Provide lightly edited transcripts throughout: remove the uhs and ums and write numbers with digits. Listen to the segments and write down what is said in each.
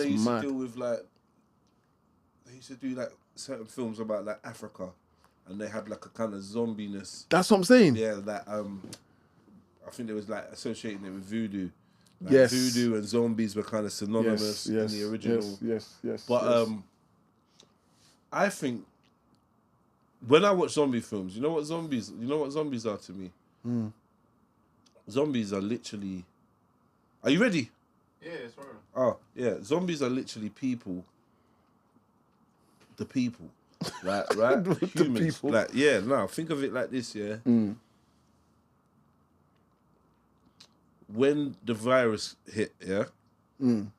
They used to deal with like, they used to do like certain films about like Africa, and they had like a kind of zombiness. That's what I'm saying. Yeah, that I think they was like associating it with voodoo. Like Yes. voodoo and zombies were kind of synonymous in the original. Yes. But I think when I watch zombie films, you know what zombies are to me? Zombies are literally. Are you ready? Yeah, it's right. Oh, yeah. Zombies are literally people. The people. Right? Humans. People. Like, yeah, no, think of it like this, yeah? When the virus hit, yeah?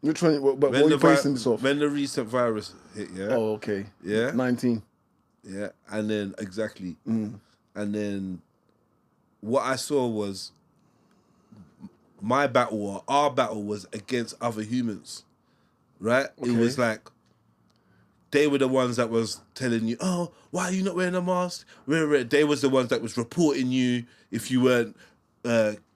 Which one? But what are you basing this off? When the recent virus hit, yeah? Oh, okay. Yeah? 19. Yeah, and then, exactly. And then what I saw was our battle was against other humans, right? Okay. It was like, they were the ones that was telling you, oh, why are you not wearing a mask? They was the ones that was reporting you if you weren't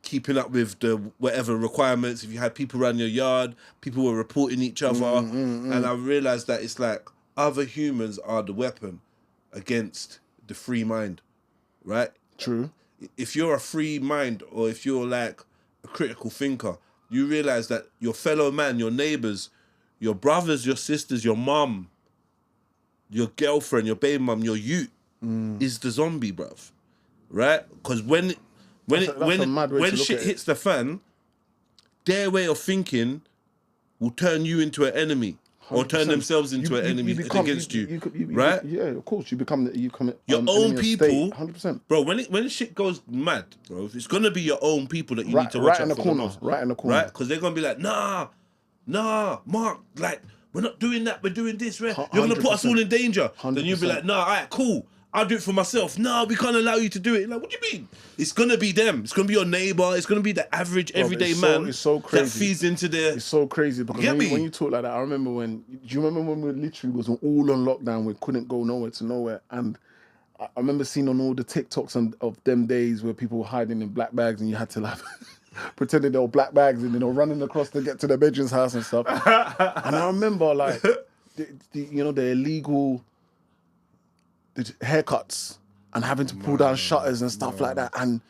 keeping up with the whatever requirements. If you had people around your yard, people were reporting each other. And I realized that it's like other humans are the weapon against the free mind, right? True. If you're a free mind, or if you're like a critical thinker, you realize that your fellow man, your neighbors, your brothers, your sisters, your mum, your girlfriend, your baby mum, your youth is the zombie, bruv. Right? Because when shit hits the fan, their way of thinking will turn you into an enemy. 100%. Or turn themselves into an enemy against you. Right? Yeah, of course. You become your own people. 100%. Bro, when shit goes mad, bro, it's going to be your own people that you need to watch out for the most. Right in the corner. Right? Because they're going to be like, nah, Mark, like, we're not doing that, we're doing this. Right? You're going to put us all in danger. 100%. Then you'll be like, nah, all right, cool. I'll do it for myself. No, we can't allow you to do it. Like, what do you mean? It's going to be them. It's going to be your neighbour. It's going to be the average, everyday man it's so crazy. that feeds into their... It's so crazy because when you talk like that, I remember do you remember when we literally was all on lockdown, we couldn't go nowhere to nowhere, and I remember seeing on all the TikToks of them days where people were hiding in black bags and you had to like pretending they were black bags and running across to get to their bedroom's house and stuff. And I remember like, the illegal... the haircuts and having to pull down shutters and stuff like that, and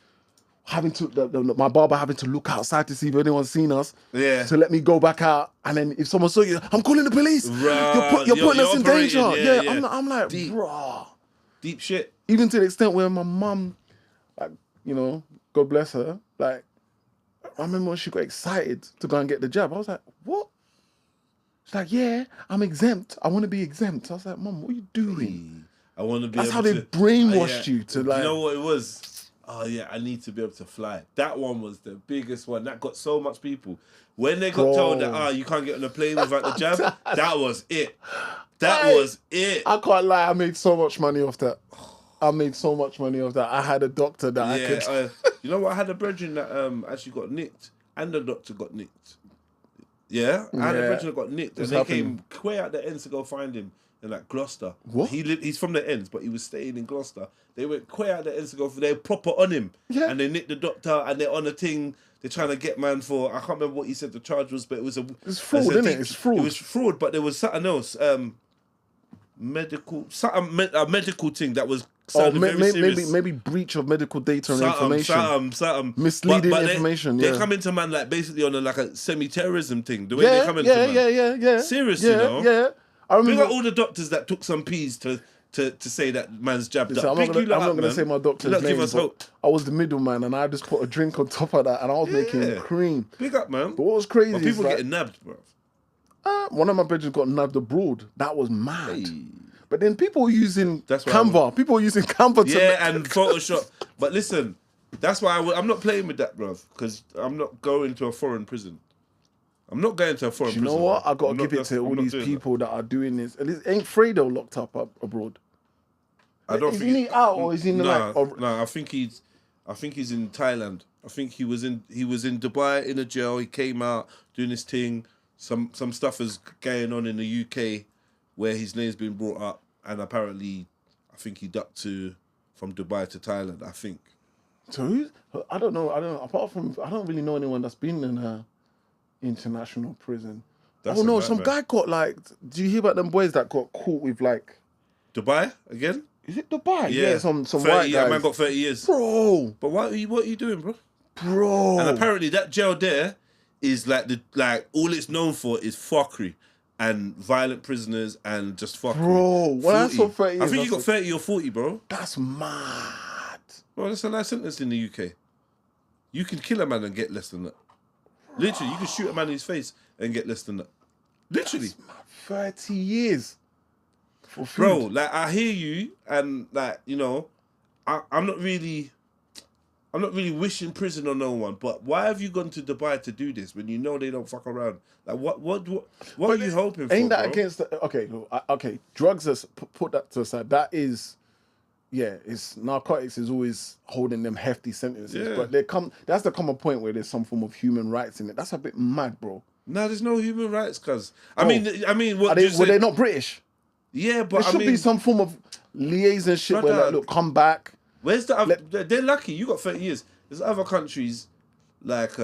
having to my barber having to look outside to see if anyone's seen us, to let me go back out, and then if someone saw you, I'm calling the police. You're putting us in danger. I'm like, bruh, deep shit. Even to the extent where my mum, like, God bless her, like, I remember when she got excited to go and get the jab, I was like, what? She's like, yeah, I'm exempt. I want to be exempt. I was like, Mum, what are you doing? I want to be. That's how they brainwashed you to like. You know what it was? Oh yeah, I need to be able to fly. That one was the biggest one. That got so much people. When they got told that you can't get on a plane without the jab, that was it. That was it. I can't lie. I made so much money off that. I had a doctor that I could. You know what? I had a brethren that actually got nicked, and the doctor got nicked. Yeah, I had a brethren that got nicked, and they came way out the ends to go find him. In like Gloucester. What? He's from the ends, but he was staying in Gloucester. They went quite out the ends to go for. They were proper on him, and they nicked the doctor, and they're on a thing. They're trying to get man for. I can't remember what he said the charge was, but it was It's fraud, isn't it? It's fraud. It was fraud, but there was something else. A medical thing that was. Maybe breach of medical data and information. Misleading information. They come into man like basically on like a semi-terrorism thing. The way they come into man. Yeah. Seriously, Yeah. I remember all the doctors that took some peas to say that man's jabbed up. I'm not going to say my doctor's name, give us hope. I was the middleman and I just put a drink on top of that and I was making cream. Big up, man. But what was crazy is people getting nabbed, bro. One of my brothers got nabbed abroad. That was mad. Hey. But then people were using Canva. And Photoshop. But listen, that's why I'm not playing with that, bro. Because I'm not going to a foreign prison. I'm not going to a foreign prison. You know what? I got to give it to all these people that are doing this. And ain't Fredo locked up abroad? I don't think he out or is he in the No, I think he's in Thailand. I think he was in Dubai in a jail. He came out doing his thing. Some stuff is going on in the UK where his name's been brought up, and apparently, I think he ducked from Dubai to Thailand. I think. So I don't know. Apart from I don't really know anyone that's been in a international prison. That's oh a no, some nightmare. guy got like. Do you hear about them boys that got caught with like? Dubai again? Is it Dubai? Yeah, some 30, white guys. man got 30 years. Bro, But what are you doing, bro? bro. And apparently that jail there is like all it's known for is fuckery and violent prisoners and just fuckery. Bro, when I 40. saw 30 I years, think I you got 30 or 40, bro. That's mad. Well, that's a life sentence in the UK. You can kill a man and get less than that. Literally, you can shoot a man in his face and get less than that. Literally. That's mad. 30 years. For food. Bro, like I hear you and like, you know, I'm not really wishing prison on no one, but why have you gone to Dubai to do this when you know they don't fuck around? Like what are you hoping for? Ain't that bro? against the okay, drugs is put that to the side. That is it's narcotics is always holding them hefty sentences. Yeah. But that's the common point where there's some form of human rights in it. That's a bit mad, bro. No, there's no human rights, cuz. Bro, I mean what were they not British? Yeah, but There should be some form of liaison shit where Brother, like, look, come back. Where's they're lucky. You got 30 years. There's other countries like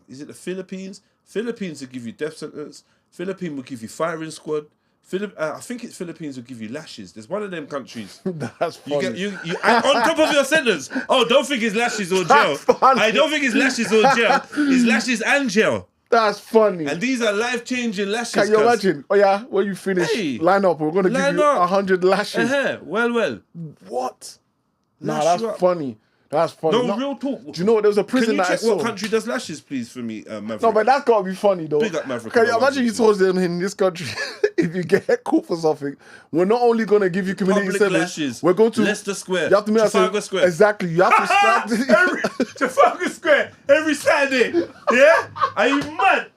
is it the Philippines? Philippines will give you death sentence. Philippines will give you firing squad. I think it's Philippines will give you lashes. There's one of them countries. That's funny. You and on top of your sentence. Oh, don't think it's lashes or jail. That's funny. I don't think it's lashes or jail. It's lashes and jail. That's funny. And these are life-changing lashes. Can you imagine? Oh yeah, when you finish, Hey, line up. We're gonna give you 100 lashes. Well. What? Lash Nah, you that's up. funny. That's funny. No, real talk. Do you know what? There was a prison Can you that check I saw. what country does lashes, please, for me, Maverick? No, but that's gotta be funny though. Big up Maverick. Can you imagine you told them in this country, if you get caught for something, we're not only gonna give you community Public service, lashes. we're going to Leicester Square. You have to meet Trafalgar us. Square. Exactly. You have to start. Trafalgar Square every Saturday. Yeah? Are you mad?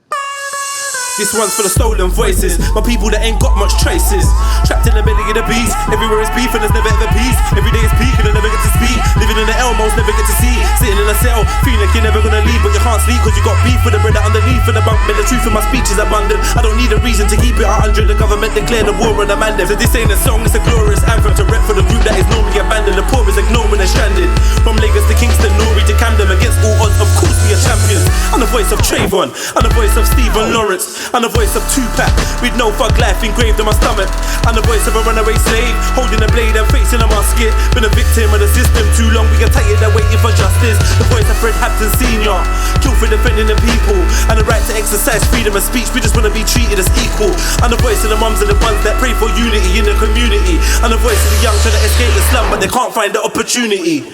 This one's for the stolen voices, my people that ain't got much traces. Trapped in the belly of the beast, everywhere is beef and there's never ever peace. Every day is peak and I never get to speak. Living in the Elmos, never get to see. Sitting in a cell, feeling like you're never gonna leave, but you can't sleep cause you got beef with the brother underneath in the bunk. But the truth in my speech is abundant. I don't need a reason to keep it 100. The government declared a war on the man. So this ain't a song, it's a glorious anthem to rep for the group that is normally abandoned. The poor is ignored when they're stranded. From Lagos to Kingston, Nori to Camden, against all odds, of course we are champions. I'm the voice of Trayvon, I'm the voice of Stephen Lawrence, I'm the voice of Tupac, with no thug life engraved on my stomach. I'm the voice of a runaway slave, holding a blade and facing a musket. Been a victim of the system too long, we got tired of waiting for justice. The voice of Fred Hampton Sr., killed for defending the people and the right to exercise freedom of speech. We just wanna be treated as equal. I'm the voice of the mums and the ones that pray for unity in the community. I'm the voice of the young trying to escape the slum, but they can't find the opportunity.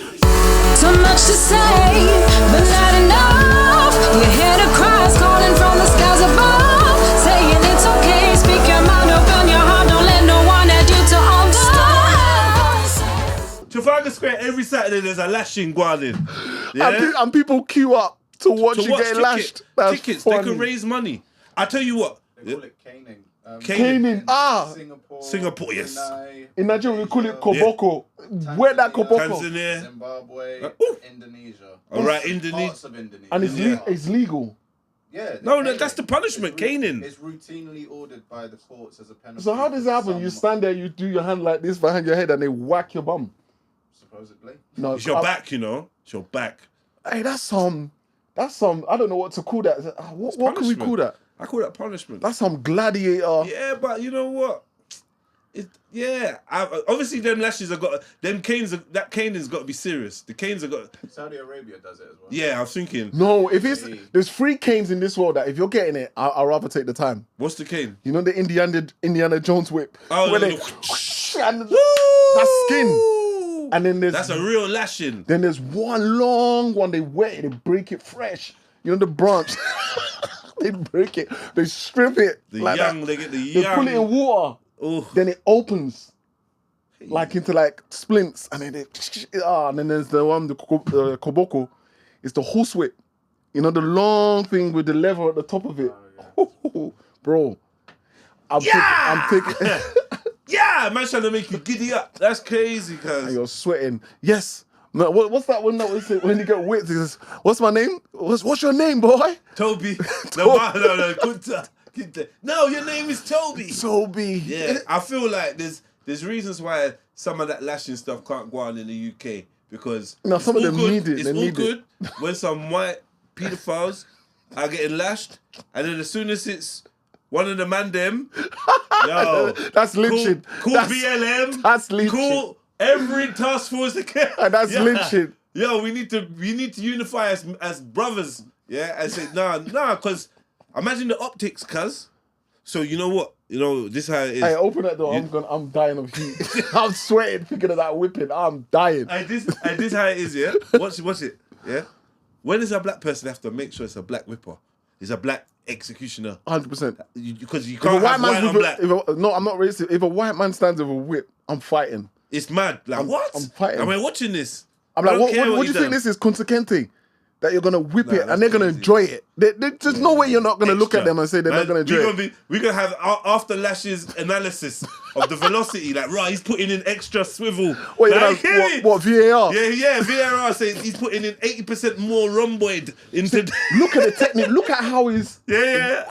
So much to say, but not enough. You hear the cries calling from the skies above, saying it's okay, speak your mind, open your heart, don't let no one add you to understand. Trafalgar Square every Saturday there's a lashing going in. Yeah? and people queue up to watch you get lashed. That's tickets. funny. They can raise money. I tell you what. They call it caning. Caning. Singapore, yes. Brunei, In Nigeria we call it koboko. Where that koboko? Tanzania. Zimbabwe, Ooh. Indonesia. All right, Parts Indonesia. of Indonesia. And it's legal. Yeah. No, caning. that's the punishment, caning. It's routinely ordered by the courts as a penalty. So how does it happen? You stand there, you do your hand like this behind your head, and they whack your bum. Supposedly. No, It's your back, you know. It's your back. Hey, that's some. I don't know what to call that. What can we call that? I call that punishment. That's some gladiator. Yeah, but you know what? Obviously them lashes have got them canes. That cane has got to be serious. The canes have got. Saudi Arabia does it as well. Yeah, I'm thinking. No, there's 3 canes in this world that if you're getting it, I'll rather take the time. What's the cane? You know the Indiana Jones whip. Oh, where no, they, no. and that's skin. And then That's a real lashing. Then there's one long one. They wet it, they break it fresh. You know the branch. They break it. They strip it. They get the They young. put it in water. Ooh. Then it opens like into like splints, and then and then there's the one, the koboko. It's the horse whip. You know the long thing with the lever at the top of it. Bro, I'm taking. Yeah, man, trying to make you giddy up. That's crazy, cuz. You're sweating. Yes. No, what's that one that was when you get whipped? He says, "What's my name? What's your name, boy?" Toby. No, Kunta. No, your name is Toby. Toby. Yeah, I feel like there's reasons why some of that lashing stuff can't go on in the UK because No, some of them need it. It's They all need good when some white paedophiles are getting lashed, and then as soon as it's one of the man them. Yo, That's lynching. Call That's- BLM. that's lynching. Call every task force again. And that's lynching. Yo, we need to unify as brothers. Yeah, I said nah, because imagine the optics, cuz. So you know what? You know this how it is. Hey, open that door. I'm dying of heat. I'm sweating thinking of that whipping. I'm dying. This how it is. Yeah, watch it. Yeah, when does a black person have to make sure it's a black whipper? It's a black executioner. 100%. Because you If a can't white have white man's on with black. no, I'm not racist. If a white man stands with a whip, I'm fighting. It's mad. Like what? I'm fighting. And we're watching this. I'm I like, don't care what do you think this is, Kunta Kinte? That you're gonna whip it that's and they're gonna crazy. enjoy it. There's no way you're not gonna look at them and say they're not gonna enjoy it. We're gonna have after lashes analysis of the velocity. Like, right, he's putting in extra swivel. What, you're Like, gonna- what VAR? Yeah, VAR says he's putting in 80% more rhomboid into Look at the technique. Look at how he's. yeah.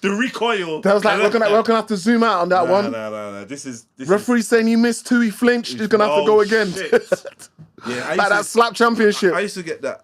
the recoil. I was like, we're gonna have to zoom out on that one. No. This is Referee saying he missed 2, he flinched. He's gonna have to go again. Shit. Yeah, Like that slap championship. I used to get that.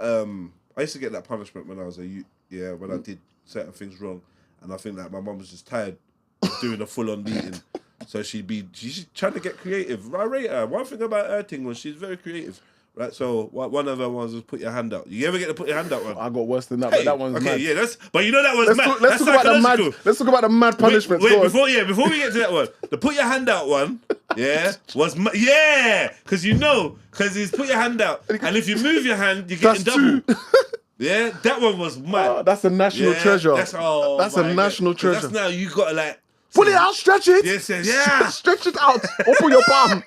I used to get that punishment when I was a youth. Yeah, when I did certain things wrong, and I think that my mum was just tired of doing a full-on beating, so she's trying to get creative. I rate her. One thing about her thing was she's very creative. Right, so one of her ones was put your hand out. You ever get to put your hand out one? I got worse than that, but that one's okay, mad. yeah, but you know that one's mad. Let's That's talk about the mad. psychological. Let's talk about the mad punishments. Go on. Before we get to that one, the put your hand out one, yeah, was because he's put your hand out, and if you move your hand, you're getting That's double. 2. Yeah, that one was mad. That's a national treasure. That's a national treasure. That's now you gotta like Pull it out, stretch it. Yes, yeah. Stretch it out. Open your palm.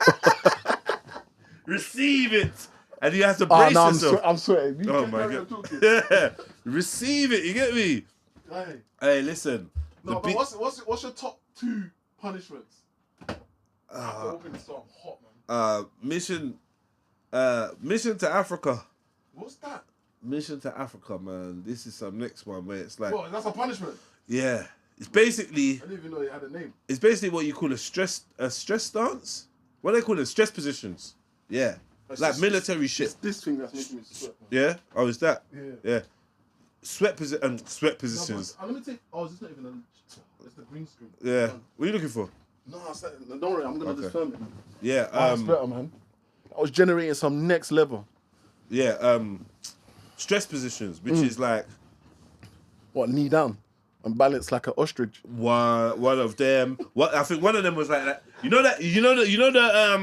Receive it, and you have to brace yourself. I'm sweating. Oh my god. Yeah, receive it. You get me? Hey, listen. No, but what's your top 2 punishments? Open this so I'm hot, man. Mission to Africa. What's that? Mission to Africa, man. This is some next one where it's like, What? That's a punishment. yeah, it's basically I didn't even know it had a name. it's basically what you call a stress stance. What do they call it? Stress positions. Yeah, like military shit. It's this thing that's making me sweat. Man. Yeah. Oh, is that? Yeah. Sweat positions. Let me take. Oh, is this not even a? It's the green screen. Yeah. What are you looking for? No, don't worry. I'm gonna just film it. Yeah. That's better, man. I was generating some next level. Yeah. Stress positions, which is like What, knee down and balance like an ostrich? one of them. What I think one of them was like that. You know the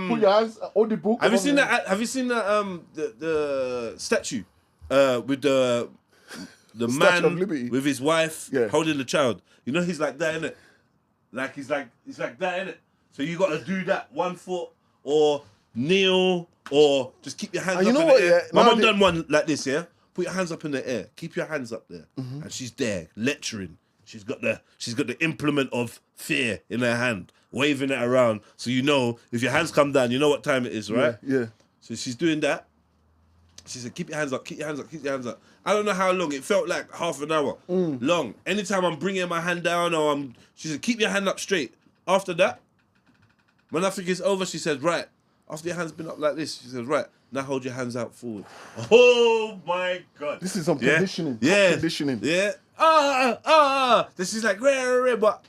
Put your hands on the book. Have you seen that? Have you seen the statue with the Statue man of Liberty? with his wife Yeah. holding the child? You know he's like that, innit? Like he's like that, innit? So you got to do that 1 foot or kneel or just keep your hands up you know in what, the air. yeah? My No, mum done one like this, yeah. Put your hands up in the air. Keep your hands up there, Mm-hmm. and she's there lecturing. She's got the implement of fear in her hand, waving it around. So you know if your hands come down, you know what time it is, right? Yeah. So she's doing that. She said, keep your hands up, keep your hands up, keep your hands up. I don't know how long. It felt like half an hour long. Anytime I'm bringing my hand down she said, keep your hand up straight. After that, when I think it's over, she said, right, after your hand's been up like this, she said, right, now hold your hands out forward. Oh my God. This is some conditioning. Yeah. Conditioning. Yeah. This is like, but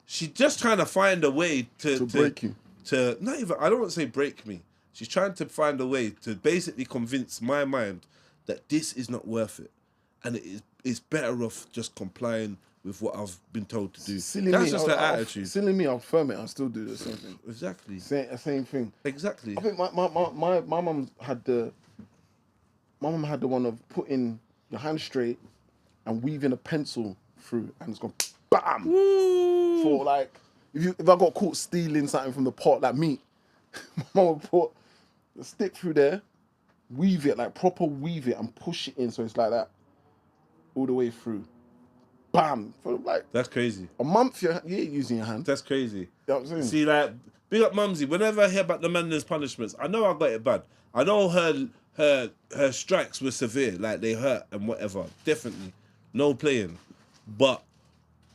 she's just trying to find a way to break you. To not even, I don't want to say break me. She's trying to find a way to basically convince my mind that this is not worth it. And it's better off just complying with what I've been told to do. That's just her attitude. Silly me, I'll firm it. I'll still do the same thing. Exactly. Same thing. Exactly. I think my mum had the one of putting your hand straight and weaving a pencil through, and it's gone bam. Woo. For like, if I got caught stealing something from the pot, like meat, my mum would put the stick through there, weave it, like proper weave it, and push it in so it's like that, all the way through. Bam! For like That's crazy. a month, you ain't using your hand. That's crazy. You know what I'm saying? See, like, big up Mumsy. Whenever I hear about the man's punishments, I know I got it bad. I know her strikes were severe, like they hurt and whatever. Definitely, no playing. But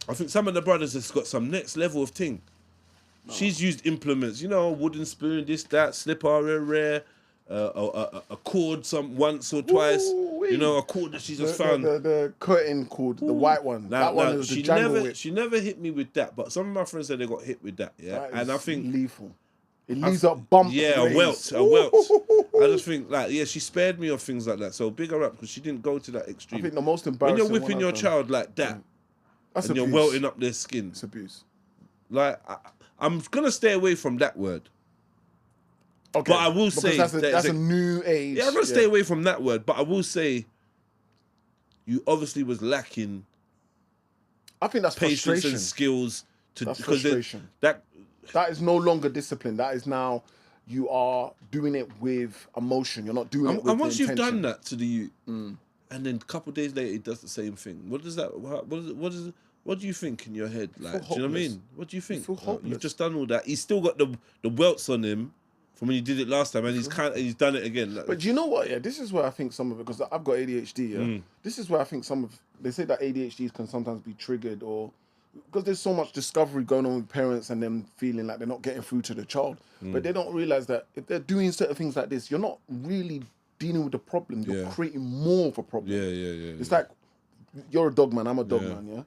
I think some of the brothers has got some next level of thing. No. She's used implements, wooden spoon, this, that, slipper, rare, a cord once or twice. You know, a cord that she just found. The curtain cord, the white one. Now, that one was the Django whip. She never hit me with that, but some of my friends said they got hit with that. Yeah, That and I is think lethal. It leaves up bumps. yeah, a welt. I just think like she spared me of things like that. So big her up because she didn't go to that extreme. I think the most when embarrassing you're whipping one your I've done- child like that, That's and abuse. you're welting up their skin, It's abuse. like I'm gonna stay away from that word. Okay, But I will because say that's a new age. Yeah, I'm gonna stay away from that word, but I will say you obviously was lacking I think that's patience frustration. and skills to That's because frustration. that That is no longer discipline. That is now you are doing it with emotion. You're not doing it with and once the you've intention. done that to the youth, and then a couple of days later it does the same thing. What does that? What do you think in your head? Like, do you know what I hopeless. mean? What do you think? feel hopeless. You've just done all that. He's still got the welts on him from when you did it last time, and he's done it again. Like, But do you know what? Yeah, this is where I think some of it, because I've got ADHD. Yeah, this is where I think they say that ADHDs can sometimes be triggered, or because there's so much discovery going on with parents and them feeling like they're not getting through to the child, but they don't realize that if they're doing certain things like this, you're not really dealing with the problem. You're Yeah. creating more of a problem. yeah. It's like you're a dog man. I'm a dog Yeah. man. Yeah.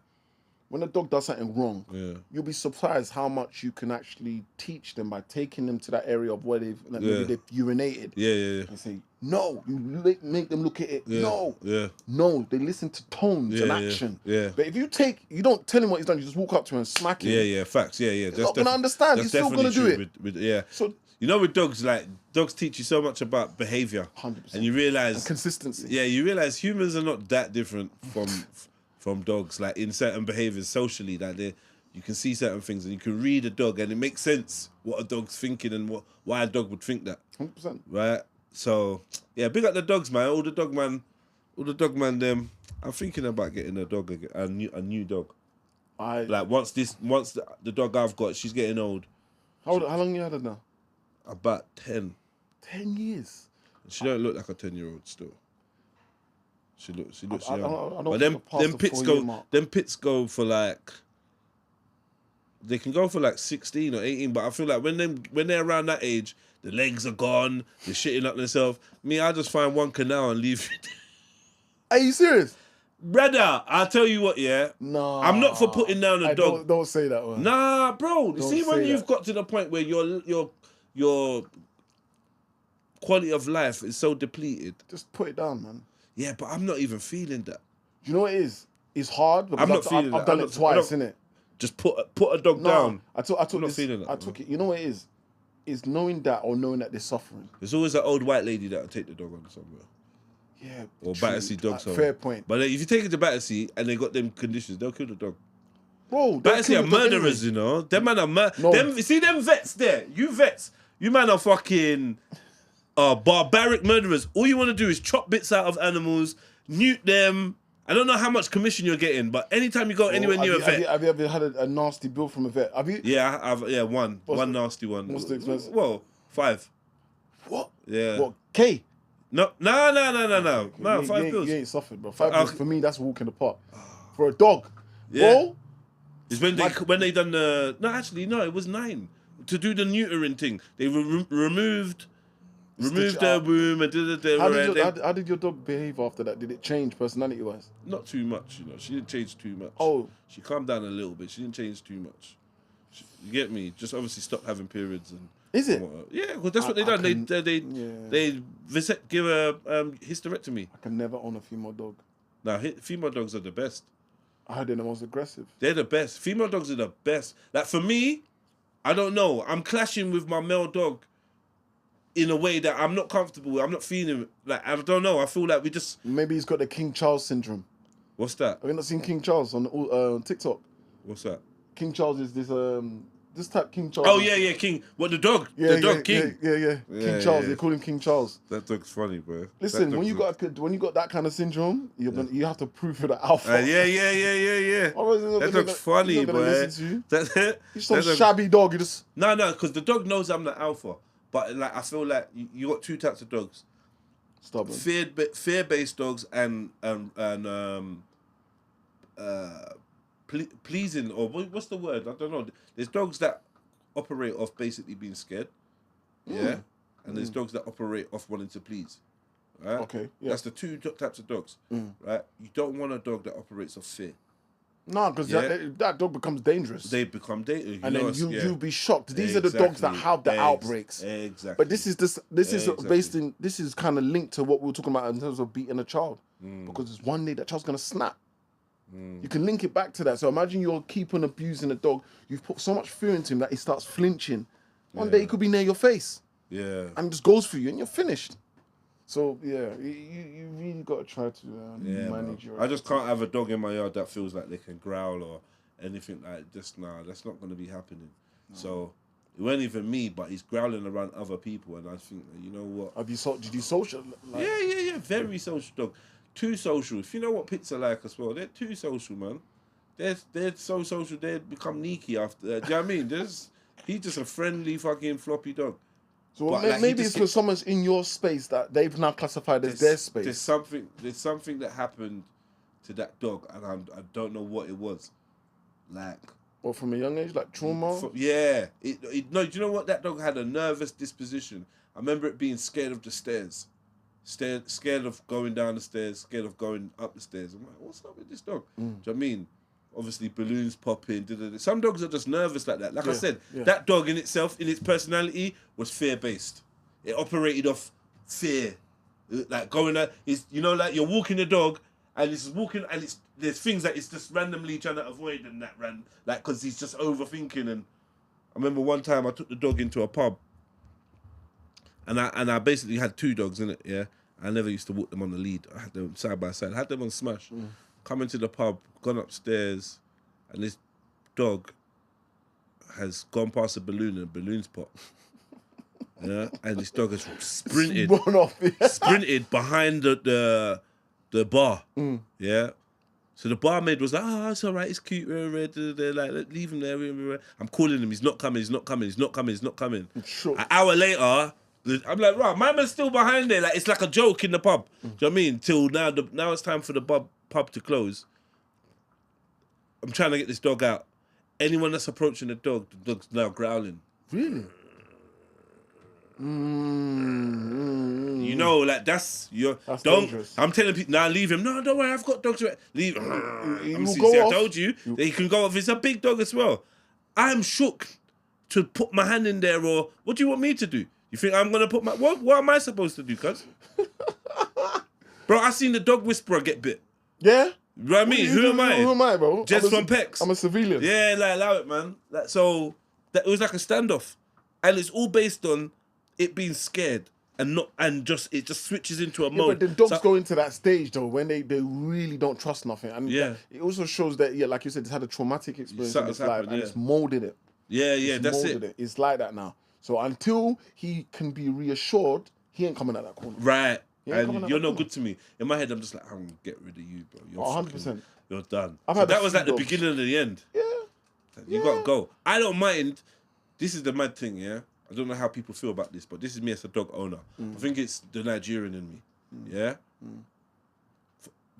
When a dog does something wrong, Yeah. you'll be surprised how much you can actually teach them by taking them to that area of where maybe they've urinated. Yeah. And say, no, you make them look at it. Yeah. No, no, they listen to tones and action. Yeah. But if you don't tell him what he's done, you just walk up to him and smack him. Yeah, facts. Yeah. He's not gonna understand. He's still gonna do it. Yeah. So You know, with dogs, like dogs teach you so much about behavior, 100%. and you realize And consistency. Yeah, you realize humans are not that different from dogs. Like in certain behaviors socially, that you can see certain things and you can read a dog, and it makes sense what a dog's thinking and why a dog would think that. 100%. Right. So yeah, big up the dogs, man. All the dog man. Them. I'm thinking about getting a dog again, a new dog. Like once the dog I've got, she's getting old. How long you had her now? About 10. 10 years. She don't look like a 10-year-old still. She looks I young. don't But think I passed the 4-year mark. them pits go for like, they can go for like 16 or 18. But I feel like when they're around that age, the legs are gone, they're shitting up themselves. Me, I just find one canal and leave you. Are you serious? Brother, I'll tell you what, yeah. No. I'm not for putting down a dog. Don't say that one. Nah, bro. Don't See, when say you've that. got to the point where your quality of life is so depleted. Just put it down, man. Yeah, but I'm not even feeling that. You know what it is? It's hard because I'm not feeling I've that. done I'm it not- twice, I don't- innit? Just put a dog down. I took I'm not this. feeling that, I took it. You know what it is? It's knowing that or knowing that they're suffering. There's always an old white lady that'll take the dog on somewhere. Yeah. Or true. Battersea dogs. Fair point. But if you take it to Battersea and they got them conditions, they'll kill the dog. Bro, Battersea are they'll kill the dog murderers, anyway. you know. Them man are No. them. See them vets there. You vets. You man are fucking barbaric murderers. All you want to do is chop bits out of animals, newt them. I don't know how much commission you're getting, but anytime you go anywhere near a vet, Have you ever had a nasty bill from a vet? Have you? yeah, I've one What's the- nasty one. what's the expense? Well, 5. What? Yeah. What? K? No, 5 bills. You ain't suffered, bro. 5 Okay. bills for me, that's a walk in the park. For a dog, Yeah. bro. It's when they done the it was 9 to do the neutering thing. They removed their womb and How did your dog behave after that? Did it change personality-wise? not too much, you know. She didn't change too much. Oh. She calmed down a little bit. She didn't change too much. You get me? Just obviously stop having periods and. Is it? and whatnot. Yeah, because that's what they I done. can- They give a hysterectomy. I can never own a female dog. Now female dogs are the best. I heard they're the most aggressive. They're the best. Female dogs are the best. Like for me, I don't know. I'm clashing with my male dog in a way that I'm not comfortable with. I'm not feeling like I don't know. I feel like we just. Maybe he's got the King Charles syndrome. What's that? Have you not seen King Charles on TikTok? What's that? King Charles is this type King Charles. Oh yeah, King. What the dog? the dog King. Yeah. King Charles. They call him King Charles. That dog's funny, bro. Listen, when you got that kind of syndrome, you have to prove for the alpha. Yeah. Otherwise, he's not That gonna- dog's funny, he's not gonna boy. listen to you. That, He's some that dog- shabby dog. You just No, because the dog knows I'm the alpha. But like, I feel like you got 2 types of dogs: stubborn. fear-based dogs and pleasing, or what's the word? I don't know. There's dogs that operate off basically being scared, yeah, and there's dogs that operate off wanting to please. right? Okay, yeah. That's the two types of dogs, right? You don't want a dog that operates off fear. No, because that dog becomes dangerous. They become dangerous. And then you'll be shocked. These are the dogs that have the outbreaks. Exactly. But this is based in, this is kind of linked to what we were talking about in terms of beating a child. Because it's one day that child's gonna snap. You can link it back to that. So imagine you're keeping abusing a dog. You've put so much fear into him that he starts flinching. One day he could be near your face. Yeah. And just goes for you and you're finished. So yeah, you really got to try to manage your. I just can't have a dog in my yard that feels like they can growl or anything like this. Nah, that's not going to be happening. No. So it wasn't even me, but he's growling around other people, and I think, you know what? Did you social? Like... Yeah. Very social dog. Too social. If you know what pits are like as well, they're too social, man. They're so social. They become sneaky after. Do you know what I mean? He's just a friendly fucking floppy dog. So maybe it's because someone's in your space that they've now classified as their space. There's something that happened to that dog, and I don't know what it was. Like, or from a young age, like trauma. Yeah. No. Do you know what? That dog had a nervous disposition. I remember it being scared of the stairs, scared of going down the stairs, scared of going up the stairs. I'm like, what's up with this dog? Do you know what I mean? Obviously, balloons popping. Some dogs are just nervous like that. Like I said, that dog in itself, in its personality, was fear-based. It operated off fear. Like going out, like you're walking the dog, and it's walking, and there's things that it's just randomly trying to avoid, and that because he's just overthinking. And I remember one time I took the dog into a pub, and I basically had two dogs in it. Yeah, I never used to walk them on the lead. I had them side by side. I had them on smash. Come into the pub, gone upstairs, and this dog has gone past a balloon and balloons pop. Yeah, and this dog has sprinted behind the bar. Yeah, so the barmaid was like, "Oh, it's all right, it's cute." They're like, "Leave him there." I'm calling him. He's not coming. Sure. An hour later, I'm like, "Right, my man's still behind there." Like it's like a joke in the pub. Do you know what I mean? Till now it's time for the pub to close. I'm trying to get this dog out. Anyone that's approaching the dog's now growling. Really? You know, like that's dangerous. I'm telling people, now leave him. No, don't worry, I've got dogs. Leave him. I told you that he can go off. It's a big dog as well. I'm shook to put my hand in there, or what do you want me to do? You think I'm gonna put my what am I supposed to do, cuz? Bro, I seen the dog whisperer get bit. Yeah? You know what I mean? Who am I? Who am I, bro? Just from Pecs. I'm a civilian. Yeah, like, allow it, man. Like, so that it was like a standoff. And it's all based on it being scared and it just switches into a mode. But the dogs go into that stage though when they really don't trust nothing. And it also shows that, like you said, it's had a traumatic experience in its life and it's molded it. Yeah, that's it. It's like that now. So until he can be reassured, he ain't coming out that corner. Right. And you're no good to me. In my head, I'm just like, I'm going to get rid of you, bro. You're 100%. You're done. So that was like the beginning of the end. Yeah. You got to go. I don't mind. This is the mad thing, yeah? I don't know how people feel about this, but this is me as a dog owner. I think it's the Nigerian in me, yeah?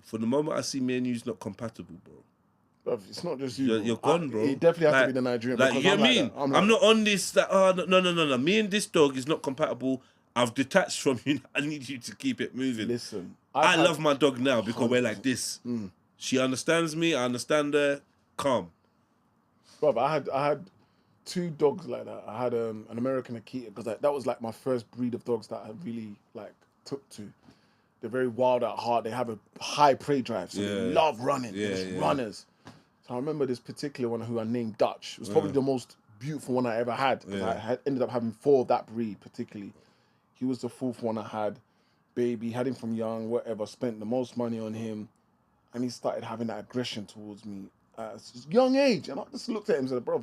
For the moment I see me and you's not compatible, bro. It's not just you. You're gone, bro. It definitely has to be the Nigerian. Like, you get what I mean? I'm not on this, no. Me and this dog is not compatible. I've detached from you. I need you to keep it moving. Listen. I love my dog now because we're like this. She understands me. I understand her. Calm. Bro, I had two dogs like that. I had an American Akita because that was like my first breed of dogs that I really like took to. They're very wild at heart. They have a high prey drive, so they love running. Runners. So I remember this particular one who I named Dutch. It was probably the most beautiful one I ever had. I ended up having 4 of that breed particularly. He was the 4th one I had. Baby, had him from young, whatever, spent the most money on him. And he started having that aggression towards me at a young age. And I just looked at him and said, bro,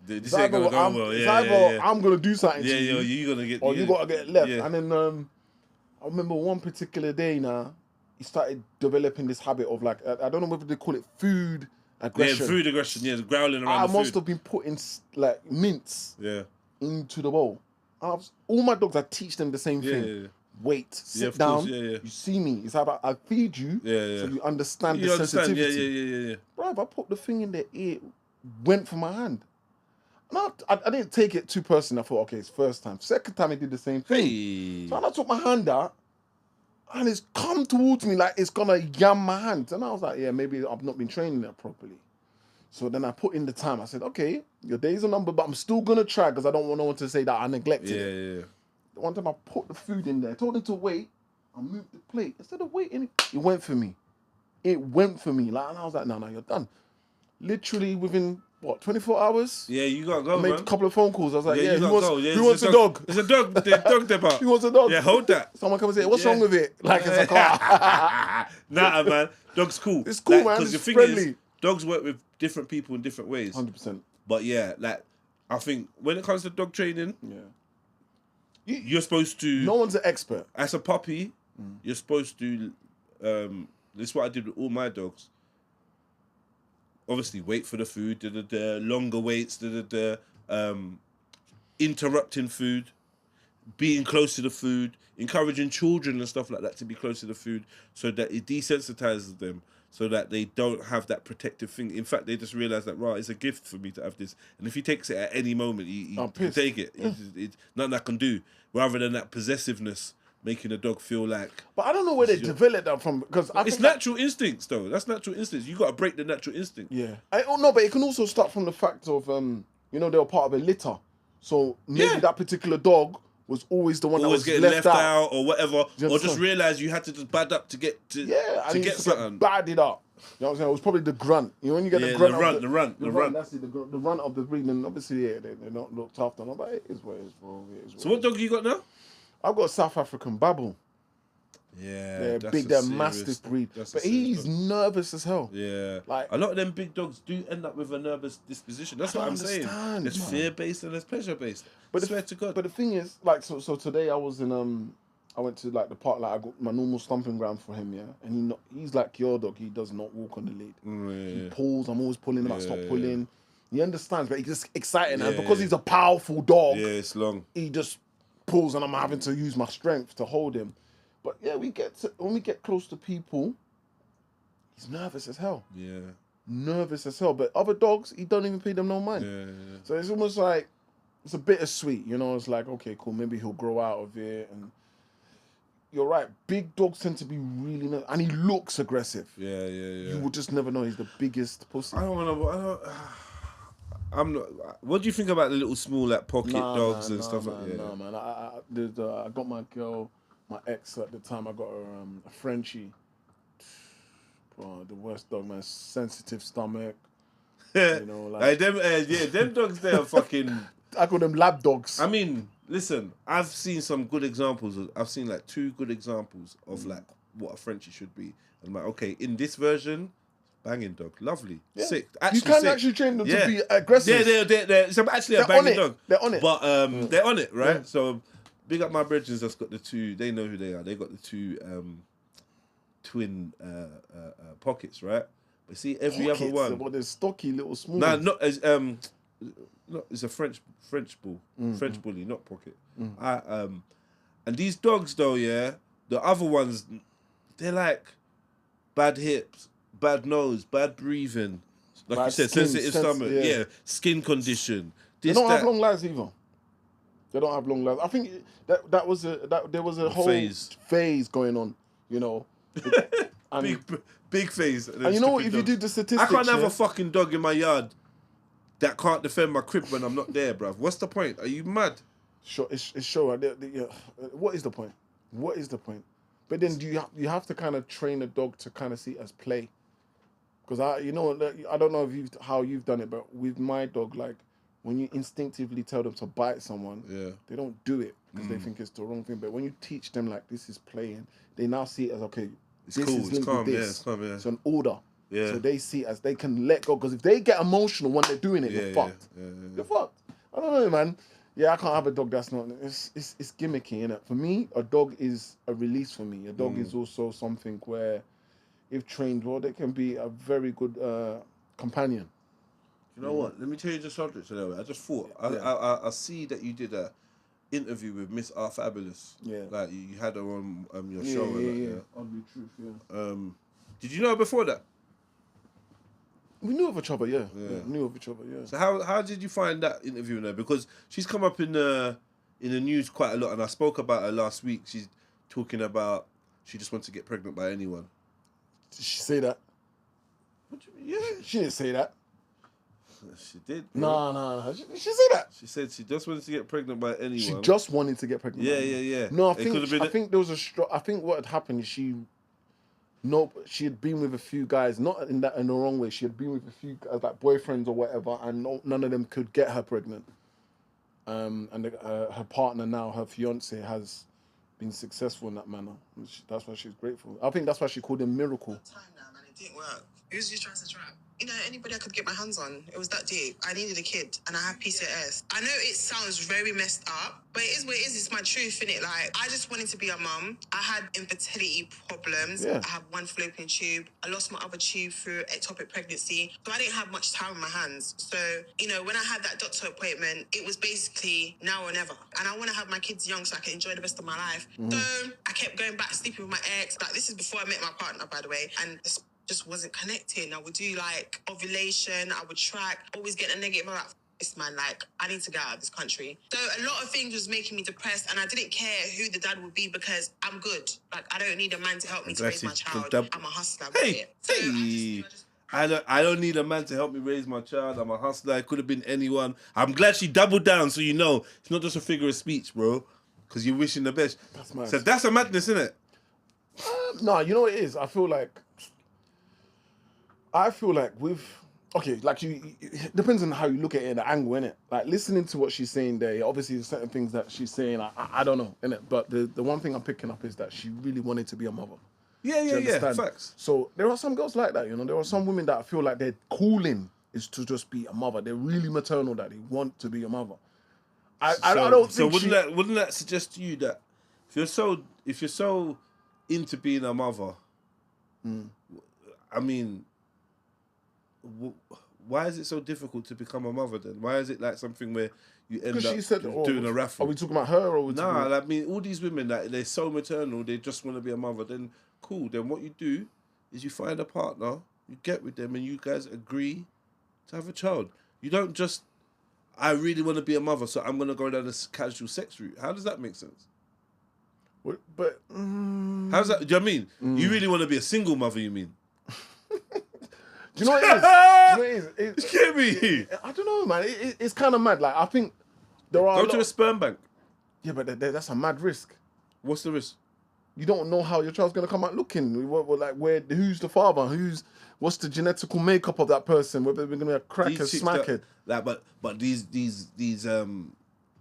this ain't gonna go well. I'm going to do something to you. You're going to get... Or you got to get left. Yeah. And then I remember one particular day now, he started developing this habit of like, I don't know whether they call it food aggression. Yeah, food aggression, growling around the food. I must have been putting like mints into the bowl. All my dogs, I teach them the same thing. Yeah. Wait, sit down. You see me. It's about I feed you, so you understand the sensitivity. Yeah. Bro, if I put the thing in their ear, went for my hand. No, I didn't take it too personal. I thought, okay, it's first time. Second time, he did the same thing. Hey. So when I took my hand out, and it's come towards me like it's gonna yam my hand. And I was like, yeah, maybe I've not been training it properly. So then I put in the time. I said, okay, your days are numbered, but I'm still gonna try because I don't want no one to say that I neglected it. Yeah. One time I put the food in there, told him to wait. I moved the plate. Instead of waiting, it went for me. It went for me. Like, and I was like, no, you're done. Literally within, 24 hours? Yeah, you gotta go, I made a couple of phone calls. I was like, you who gotta wants, go. Yeah, who wants a dog? There's a dog. The dog there. Who wants a dog? Yeah, hold that. Someone comes and say, what's wrong with it? Like, it's a car. Nah, man. Dog's cool. It's cool, man. Because It's the thing friendly. is, dogs work with different people in different ways. 100%. But yeah, like, I think when it comes to dog training, Yeah. you're supposed to... No one's an expert. As a puppy, you're supposed to... this is what I did with all my dogs. Obviously, wait for the food, longer waits, interrupting food, being close to the food, encouraging children and stuff like that to be close to the food so that it desensitizes them, so that they don't have that protective thing. In fact, they just realize that, right, it's a gift for me to have this. And if he takes it at any moment, he can take it. It's nothing I can do. Rather than that possessiveness making a dog feel like... But I don't know where they develop that from. Because it's natural instincts, though. That's natural instincts. You got to break the natural instinct. Yeah. No, but it can also start from the fact of, they were part of a litter. So maybe that particular dog was always the one always that was getting left out or whatever. Or just realize you had to just bad up to get to get something. Bad it up. You know what I'm saying? It was probably the grunt. You know, when you get the grunt. The runt. That's it, the runt of the breed. And obviously, they're not looked after. But it is what it is, bro. So what dog you got now? I've got a South African Babble. Yeah, they're mastiff breed. But he's nervous as hell. Yeah. Like, a lot of them big dogs do end up with a nervous disposition. That's what I'm saying. There's fear-based and there's pleasure-based. But I swear to God. But the thing is, like, so today I was in I went to like the park, like I got my normal stomping ground for him, yeah. And he's like your dog, he does not walk on the lead. He pulls, I'm always pulling him, I stop pulling. He understands, but he's just exciting. And because he's a powerful dog, it's long. He just pulls and I'm having to use my strength to hold him. But yeah, when we get close to people, he's nervous as hell. Yeah. Nervous as hell. But other dogs, he don't even pay them no mind. Yeah. So it's almost like, it's a bittersweet, you know? It's like, okay, cool, maybe he'll grow out of it. And you're right, big dogs tend to be really nervous. And he looks aggressive. Yeah. You would just never know he's the biggest pussy. I'm not. What do you think about the little small like pocket dogs and stuff like that? No, man. I got my girl, my ex at the time. I got her a Frenchie. Bro, the worst dog, man. Sensitive stomach. You know, like them dogs. They are fucking. I call them lab dogs. I mean, listen. I've seen some good examples. I've seen like 2 good examples of like what a Frenchie should be. I'm like, okay, in this version. Banging dog, lovely, sick. Actually, you can actually train them to be aggressive. Yeah, they're actually a banging dog. They're on it, but they're on it, right? Yeah. So, big up my brethren that's got the 2. They know who they are. They got the 2 twin pockets, right? But see, every other one. What they're stocky little small. Nah, not as it's a French bull, French bully, not pocket. And these dogs though, the other ones, they're like bad hips. Bad nose, bad breathing, like bad you said, sensitive stomach, skin condition. They don't have long lives either. They don't have long lives. I think there was a whole phase going on, you know. Big phase. And you know what? If you do the statistics, I can't have a fucking dog in my yard that can't defend my crib when I'm not there, bruv. What's the point? Are you mad? Sure, it's sure. What is the point? What is the point? But then you have to kind of train a dog to kind of see it as play. Because I don't know how you've done it, but with my dog, like when you instinctively tell them to bite someone, they don't do it because they think it's the wrong thing. But when you teach them like this is playing, they now see it as okay. It's cool. It's calm. It's calm. It's an order. Yeah. So they see it as they can let go. Because if they get emotional when they're doing it, you're fucked. You're fucked. I don't know, man. Yeah, I can't have a dog that's not. It's gimmicky, innit? For me, a dog is a release for me. A dog is also something where, if trained well, they can be a very good companion. You know what? Let me change the subject a little bit. I just thought I see that you did a interview with Miss R Fabulous. Yeah, like you had her on your show. Ugly Truth. Yeah. Did you know her before that? We knew of each other, yeah. Knew of each other, yeah. So how did you find that interviewing her? Because she's come up in the news quite a lot, and I spoke about her last week. She's she just wants to get pregnant by anyone. Did she say that? What do you mean? Yeah. She didn't say that. She did. Bro. No. She said that. She said she just wanted to get pregnant by anyone. She just wanted to get pregnant. Yeah. No, I It could've been think there was I think what had happened is she had been with a few guys, not in the wrong way. She had been with a few like boyfriends or whatever, and none of them could get her pregnant. And her partner now, her fiance, has been successful in that manner. That's why she's grateful. I think that's why she called him Miracle. Time now, man. It didn't work. Who's just trying to trap? You know, anybody I could get my hands on. It was that deep. I needed a kid, and I had PCOS. I know it sounds very messed up, but it is what it is. It's my truth, innit? Like, I just wanted to be a mum. I had infertility problems. Yeah. I have one fallopian tube. I lost my other tube through ectopic pregnancy. So I didn't have much time on my hands. So, you know, when I had that doctor appointment, it was basically now or never. And I want to have my kids young so I can enjoy the rest of my life. So I kept going back, sleeping with my ex. Like, this is before I met my partner, by the way. And just wasn't connecting. I would do like ovulation, I would track, always get a negative. I'm like, this man, like, I need to get out of this country. So a lot of things was making me depressed, and I didn't care who the dad would be because I'm good. Like, I don't need a man to help me to raise my child. I'm a hustler. Hey, so I don't need a man to help me raise my child. I'm a hustler. It could have been anyone. I'm glad she doubled down, so you know it's not just a figure of speech, bro. Because you're wishing the best. That's mad. So that's a madness, isn't it? No, you know what it is? I feel like like it depends on how you look at it, the angle, innit? Like, listening to what she's saying there, obviously there's certain things that she's saying, I don't know, innit? But the one thing I'm picking up is that she really wanted to be a mother. Yeah, facts. So there are some girls like that, you know? There are some women that feel like their calling is to just be a mother. They're really maternal, that they want to be a mother. I don't think wouldn't that suggest to you that if you're so into being a mother, I mean, why is it so difficult to become a mother then? Why is it like something where you end up doing a raffle? Are we talking about her or? Nah, I mean, all these women that they're so maternal, they just want to be a mother. Then cool. Then what you do is you find a partner, you get with them, and you guys agree to have a child. You don't just, I really want to be a mother, so I'm gonna go down this casual sex route. How does that make sense? But how's that? Do you know what I mean? You really want to be a single mother? You mean? Do you know what it is? It's kidding me. I don't know, man. It's kind of mad. Like, I think there are. Go to a sperm bank. Yeah, but that's a mad risk. What's the risk? You don't know how your child's gonna come out looking. Who's the father? What's the genetical makeup of that person? Whether they're gonna be a cracker, smackhead. But these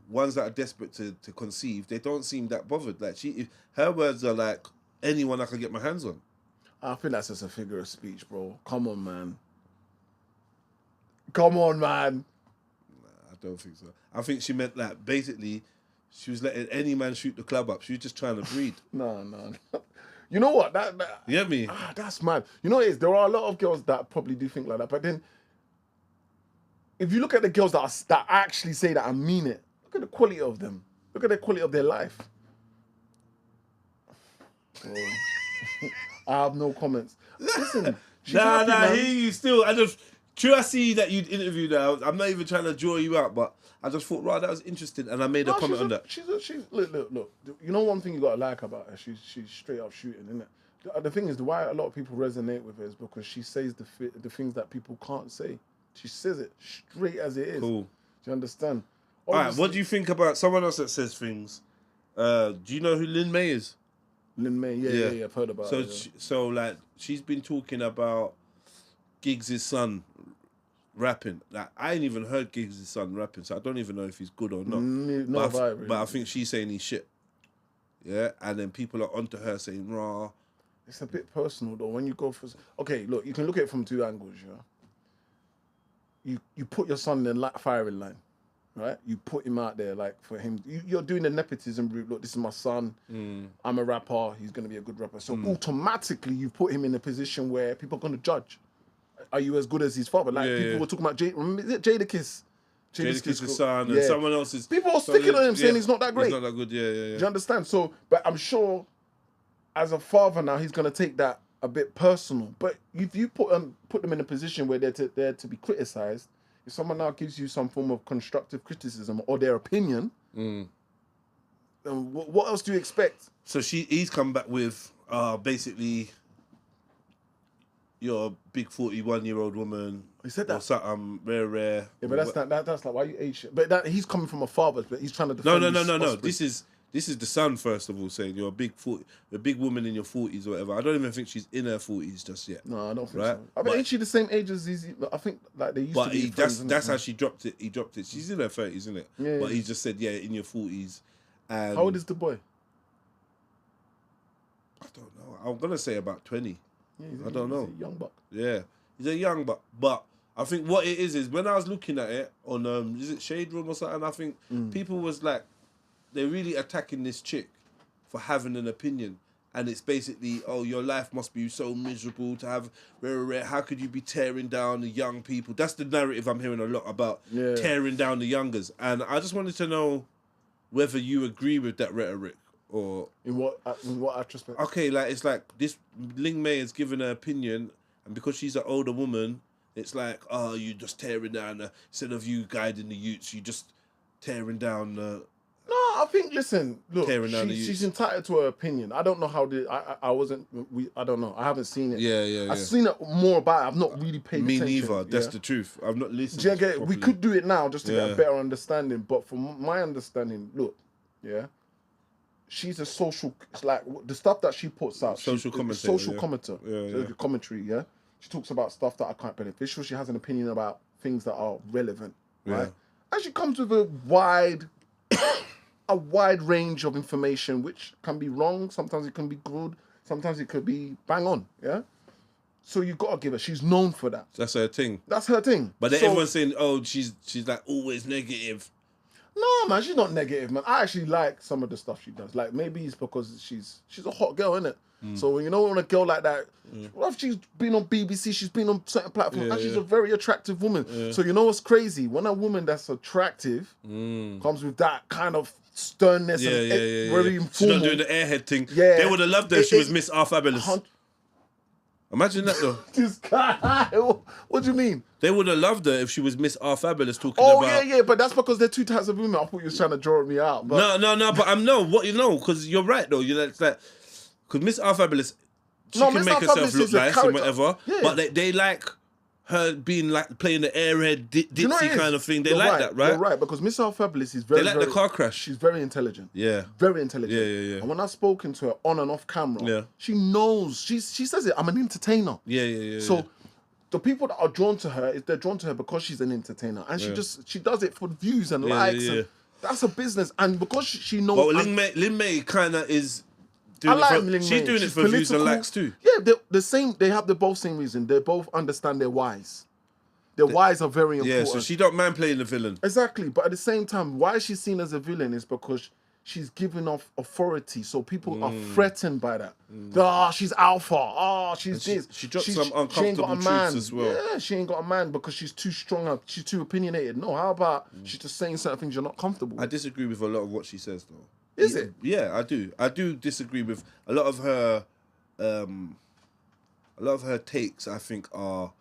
ones that are desperate to conceive, they don't seem that bothered. Like her words are like, anyone I can get my hands on. I think that's just a figure of speech, bro. Come on, man. Nah, I don't think so. I think she meant like basically she was letting any man shoot the club up. She was just trying to breed. No. You know what? You get me? That's mad. You know what it is? There are a lot of girls that probably do think like that. But then, if you look at the girls that actually say that and mean it, look at the quality of them. Look at the quality of their life. Oh. I have no comments. Listen, I hear you still. I see that you'd interviewed her. I'm not even trying to draw you out, but I just thought, right, that was interesting, and I made a comment on that. She's look. You know one thing you gotta like about her? She's straight up shooting, isn't it? The thing is, why a lot of people resonate with her is because she says the things that people can't say. She says it straight as it is. Cool. Do you understand? All right, what do you think about someone else that says things? Do you know who Lin Mei is? Lin Mei, yeah, I've heard about her. So she's been talking about Giggs' son rapping. Like, I ain't even heard Giggs' son rapping, so I don't even know if he's good or not. But I think she's saying he's shit. Yeah, and then people are onto her saying, rah. It's a bit personal though. When you go for... Okay, look, you can look at it from two angles, yeah? You put your son in the firing line. Right, you put him out there like for him. You're doing the nepotism route. Look, this is my son. I'm a rapper. He's gonna be a good rapper. So automatically, you put him in a position where people are gonna judge. Are you as good as his father? Like people were talking about remember, is it Jadakiss? Jadakiss' son and someone else's. People are sticking on him saying he's not that great. He's not that good. Yeah. Do you understand? So, but I'm sure, as a father now, he's gonna take that a bit personal. But if you put them in a position where they're to be criticised. If someone now gives you some form of constructive criticism or their opinion, then what else do you expect? So he's come back with, basically, you're a big 41-year-old woman. He said or that. something rare. Yeah, but that's like why you age shit. But that he's coming from a father, but he's trying to defend No. his offspring. This is the son, first of all, saying you're a big woman in your 40s or whatever. I don't even think she's in her 40s just yet. No, I don't think right? so. I mean, ain't she the same age as these? I think like they used to be friends. That's how she dropped it. He dropped it. She's in her 30s, isn't it? Yeah. But he just said, yeah, in your 40s. And how old is the boy? I don't know. I'm gonna say about 20. Yeah, I don't know. He's a young buck. Yeah, he's a young buck. But I think what it is when I was looking at it on is it Shade Room or something? I think people was like, they're really attacking this chick for having an opinion, and it's basically, oh, your life must be so miserable to have rare. How could you be tearing down the young people? That's the narrative I'm hearing a lot about, tearing down the youngers. And I just wanted to know whether you agree with that rhetoric or in what aspect? Okay, like it's like this. Lin Mei has given her opinion, and because she's an older woman, it's like, oh, you just tearing down instead of you guiding the youths, you just tearing down the. No, I think. Listen, look, she's entitled to her opinion. I don't know how I wasn't. I don't know. I haven't seen it. Yeah. I've seen it more about it. I've not really paid attention. Me neither. That's the truth. I've not listened. Do you get it? We could do it now just to get a better understanding. But from my understanding, look, she's a social. It's like the stuff that she puts out. Social commentator. Commentary. Yeah. She talks about stuff that are quite beneficial. She has an opinion about things that are relevant. Right. And she comes with a wide range of information, which can be wrong. Sometimes it can be good. Sometimes it could be bang on. Yeah. So you gotta give her. She's known for that. That's her thing. That's her thing. But then everyone's saying, "Oh, she's like always negative." No, man, she's not negative, man. I actually like some of the stuff she does. Like maybe it's because she's a hot girl, innit? So when a girl like that, she's been on BBC, she's been on certain platforms, and she's a very attractive woman. So you know what's crazy? When a woman that's attractive comes with that kind of sternness and very informal. She's not doing the airhead thing. Yeah, they would have loved her if she was Miss R Fabulous. Imagine that though. This guy, what do you mean? They would have loved her if she was Miss R Fabulous talking about. Oh yeah, but that's because they're two types of women. I thought you was trying to draw me out. But... No, but because you're right though. It's like, because Miss R Fabulous, she can make herself look nice and whatever, but they like her being like playing the airhead ditzy kind of thing. They like that, right? You're right, because Miss R Fabulous is very. They like the car crash. She's very intelligent. Yeah. Very intelligent. Yeah. And when I've spoken to her on and off camera, she knows. She says it. I'm an entertainer. Yeah. So the people that are drawn to her, they're drawn to her because she's an entertainer, and she does it for views and likes. And that's a business, and because she knows. Well, Lin Mei kind of is. She's doing it for views and likes too. Yeah, they're the same. They have the both same reason. They both understand their whys. Their whys are very important. Yeah, so she don't mind playing the villain. Exactly, but at the same time, why she's seen as a villain is because she's giving off authority, so people are threatened by that. She's alpha. She's this. She dropped some uncomfortable truths as well. Yeah, she ain't got a man because she's too strong. She's too opinionated. No, how about she's just saying certain things you're not comfortable with? I disagree with a lot of what she says, though. Is it? Yeah, I do. I do disagree with a lot of her. A lot of her takes, I think, are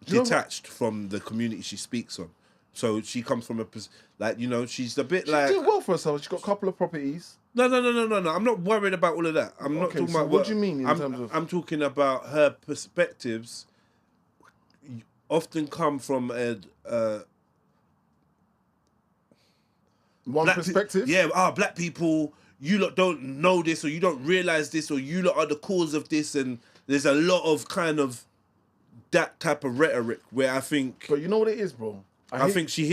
detached from the community she speaks on. So she comes from she's a bit like. She did well for herself. She got a couple of properties. No. I'm not worried about all of that. I'm not talking about what do you mean in terms of. I'm talking about her perspectives. Often come from one perspective? Black people, you lot don't know this, or you don't realise this, or you lot are the cause of this, and there's a lot of kind of that type of rhetoric where I think... But you know what it is, bro? I think she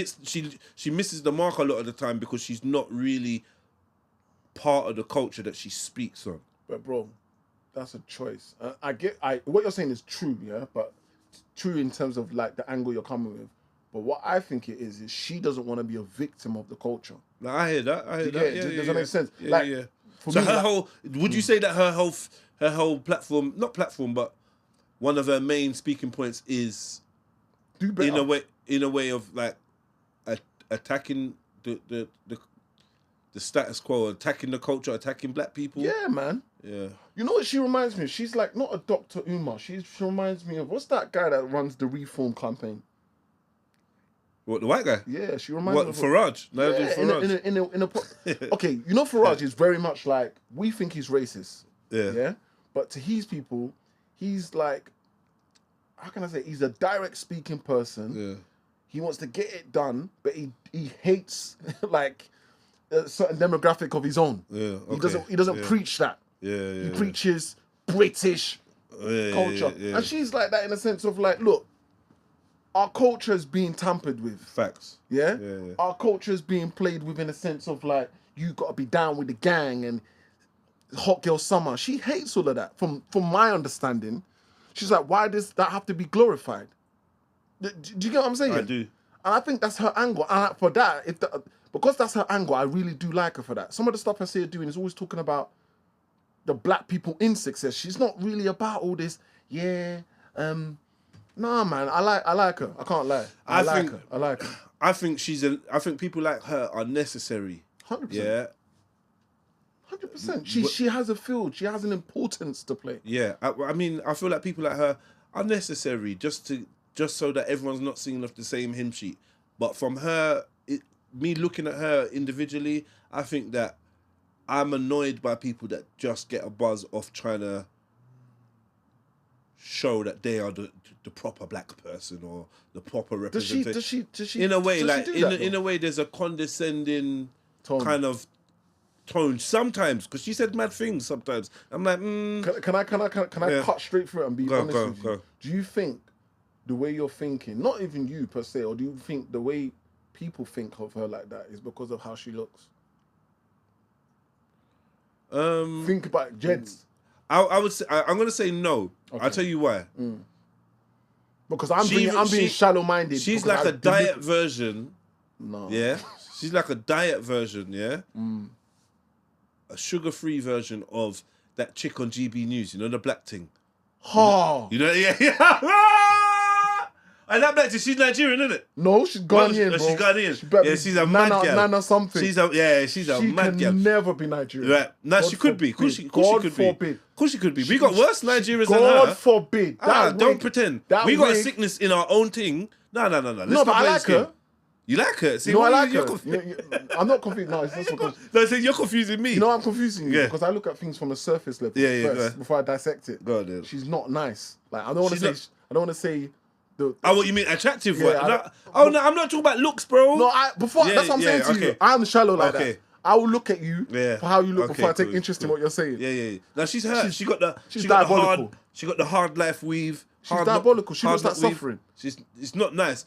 misses the mark a lot of the time because she's not really part of the culture that she speaks on. But bro, that's a choice. What you're saying is true, yeah? But true in terms of like the angle you're coming with. But what I think it is she doesn't want to be a victim of the culture. No, I hear that. Does that make sense? Yeah. So her whole, would you say that her whole platform, not platform, but one of her main speaking points is do better. in a way of like attacking the status quo, attacking the culture, attacking black people? Yeah, man. Yeah. You know what she reminds me of? She's like not a Dr. Umar. She reminds me of, what's that guy that runs the Reform campaign? What, the white guy? Yeah, she reminds What, me of Farage? No, Yeah, Farage. okay, you know Farage is very much like, we think he's racist. Yeah. Yeah? But to his people, he's like, how can I say, he's a direct speaking person. Yeah. He wants to get it done, but he hates like a certain demographic of his own. Yeah. He doesn't preach that. Yeah. He preaches British culture. Yeah. And she's like that in a sense of like, look, our culture is being tampered with. Facts. Yeah? Yeah. Our culture is being played with in a sense of like, you got to be down with the gang and hot girl summer. She hates all of that. From my understanding, she's like, why does that have to be glorified? Do you get what I'm saying? I do. And I think that's her angle. And for that, because that's her angle, I really do like her for that. Some of the stuff I see her doing is always talking about the black people in success. She's not really about all this. Yeah, nah, man. I like her. I can't lie. I like her. I think I think people like her are necessary. 100%. Yeah. 100%. She has a field. She has an importance to play. Yeah. I mean, I feel like people like her are necessary just so that everyone's not singing off the same hymn sheet. But from her, me looking at her individually, I think that I'm annoyed by people that just get a buzz off trying to show that they are the proper black person or the proper representation. Does she? In a way, does like she do that, in a way, there's a condescending Tone. kind of tone sometimes, because she said mad things sometimes. I'm like, Can I Yeah. cut straight through it and be honest with you? Go. Do you think the way you're thinking, not even you per se, or do you think the way people think of her like that is because of how she looks? Think about Jeds. I would say I'm gonna say no. Okay. I'll tell you why. Because I'm being shallow-minded. She's because like a diet version. No. Yeah, she's like a diet version. Yeah, a sugar-free version of that chick on GB News. You know, the black thing. Oh. You know, yeah. And that black thing, she's Nigerian, isn't it? No, she's Ghanaian, bro. She's Ghanaian. She better Yeah, be she's a mad gal. Nana something. She's a mad gal. She can never be Nigerian. Right. No, God she could be. forbid. She could God be. forbid. Of course she could be. We got worse Nigerians than God her. forbid. Don't pretend. We got a sickness in our own thing. No. Let's No, not but I play like this game. her. You like her? See, No, I like you're her. I'm not confused. No, it's not so confused. No, see, you're confusing me. You know I'm confusing you Yeah. because I look at things from a surface level Yeah, go ahead. first before I dissect it. Go on, then. She's not nice. Like I don't want to She's say. not- I don't want to say. Oh, what you mean attractive? Yeah, What? No, I'm not talking about looks, bro. No, Yeah, that's what I'm saying to you. okay. I'm shallow like Okay. that. I will look at you Yeah. for how you look Okay, before I take cool, interest in cool. what you're saying. Yeah. Now she's hurt. She got the diabolical. She got the hard life weave. She's diabolical. She looks like hard life weave. suffering. It's not nice.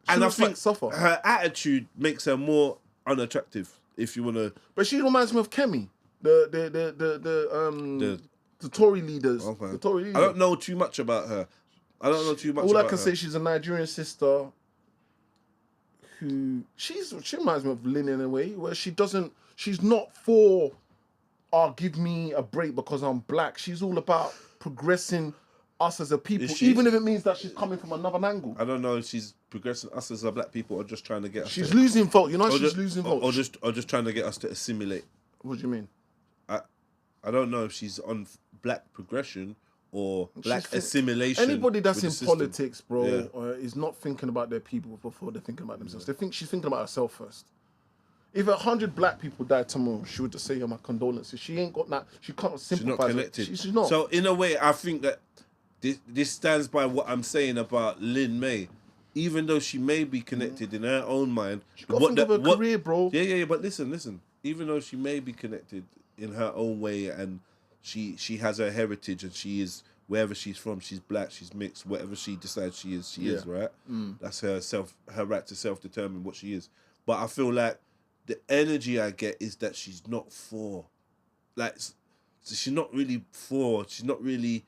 And I looks like think suffer. her attitude makes her more unattractive. If you wanna, But she reminds me of Kemi, the Tory leaders. okay. The Tory leaders. I don't know too much about her. All I can say, she's a Nigerian sister who she reminds me of Lin in a way, where she's not for, give me a break because I'm black. She's all about progressing us as a people, Is she? even if it means that she's coming from another angle. I don't know if she's progressing us as a black people or just trying to get us. She's to, losing vote. You know, or she's just, losing vote. or just trying to get us to assimilate. What do you mean? I don't know if she's on black progression or black She's assimilation. Anybody that's with in the system. politics, bro, Yeah. is not thinking about their people before they're thinking about themselves. They think she's thinking about herself first. If 100 black people died tomorrow, she would just say, "Oh, my condolences." She ain't got that. She can't She's sympathize. not connected. She's not. So in a way, I think that this stands by what I'm saying about Lin Mei. Even though she may be connected in her own mind, She got to think of her career, bro. Yeah. But listen. Even though she may be connected in her own way, and she has her heritage, and she is wherever she's from, she's black, she's mixed, whatever she decides she is, right? That's her right to self-determine what she is. But I feel like the energy I get is that she's not for, like, so she's not really for. She's not really.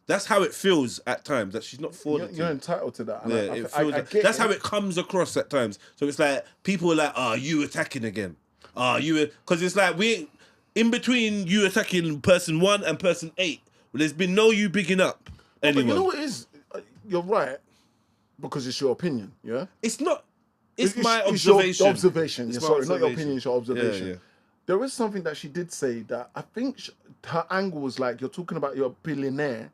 That's how it feels at times. That she's not for. You're entitled to that. And Yeah, I it feels like, get that's it. how it comes across at times. So it's like people are like, "Oh, you attacking again? Oh, you," because it's like we ain't in between you attacking person 1 and person 8. There's been no you bigging up anyone. But you know what it is? You're right, because it's your opinion. Yeah. It's not. It's my Your observation. observation. It's Yeah, my sorry, not your observation. opinion. It's your observation. Yeah. There is something that she did say that I think her angle was like, you're talking about your billionaire,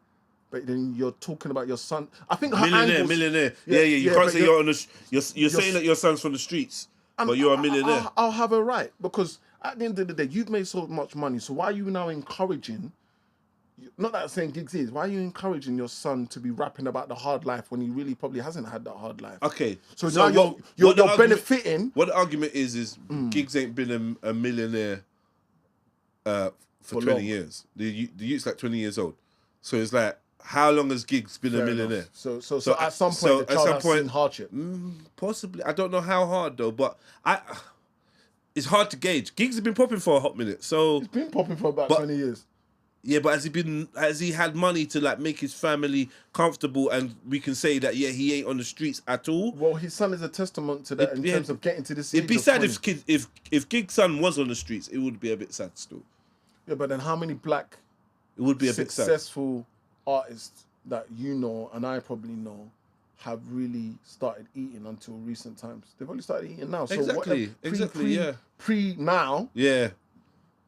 but then you're talking about your son. I think her millionaire. Yeah. You can't say you're on the. You're saying that your son's from the streets, but you're a millionaire. I'll have a right, because at the end of the day, you've made so much money. So why are you now encouraging? Not that I'm saying Giggs is. Why are you encouraging your son to be rapping about the hard life when he really probably hasn't had that hard life? Okay. So now you're benefiting. What the argument is Giggs ain't been a millionaire for 20 years. The youth's like 20 years old. So it's like, how long has Giggs been a millionaire? So at some point, the child has seen hardship. Possibly. I don't know how hard though, but it's hard to gauge. Giggs has been popping for a hot minute. So he's been popping for about 20 years. Yeah, but has he had money to like make his family comfortable, and we can say that he ain't on the streets at all? Well, his son is a testament to that in terms of getting to this. It'd be sad if Giggs' son was on the streets. It would be a bit sad still. Yeah, but then how many black it would be a bit sad. Successful artists that you know and I probably know have really started eating until recent times? They've only started eating now. So exactly. Pre now. Yeah.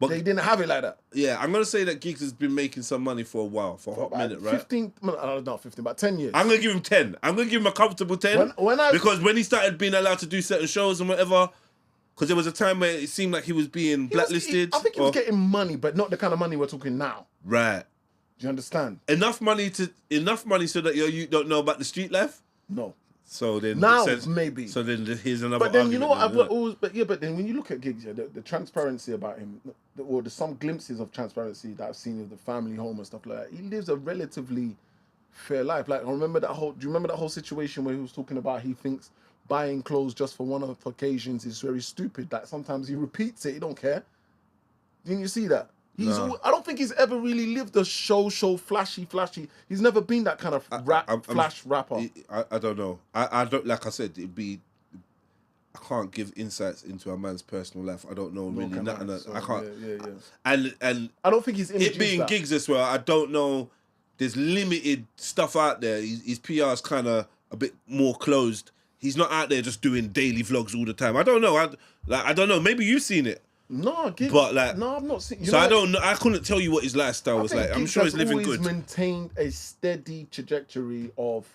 But they didn't have it like that. Yeah, I'm going to say that Giggs has been making some money for a while, for a hot minute, right? 15, not 15, about 10 years. I'm going to give him 10. I'm going to give him a comfortable 10. Because when he started being allowed to do certain shows and whatever, because there was a time where it seemed like he was being blacklisted. I think he was getting money, but not the kind of money we're talking now. Right. Do you understand? Enough money so that you don't know about the street life? No. So then now maybe. So then here's another. But then argument, you know what but then when you look at Giggs, the transparency about him, or the some glimpses of transparency that I've seen of the family home and stuff like that, he lives a relatively fair life. Like do you remember that whole situation where he was talking about he thinks buying clothes just for one-off occasions is very stupid. Like sometimes he repeats it, he don't care. Didn't you see that? I don't think he's ever really lived a show flashy. He's never been that kind of flash rapper. I don't know. I don't, like I said, I can't give insights into a man's personal life. I don't know really nothing. I can't. Yeah. And I don't think he's it being Giggs as well. I don't know. There's limited stuff out there. His PR is kind of a bit more closed. He's not out there just doing daily vlogs all the time. I don't know. I don't know. Maybe you've seen it. No, Giggs, but like, no, I've not seen. So I don't know. I couldn't tell you what his lifestyle was like. I'm sure he's living good. He's maintained a steady trajectory of,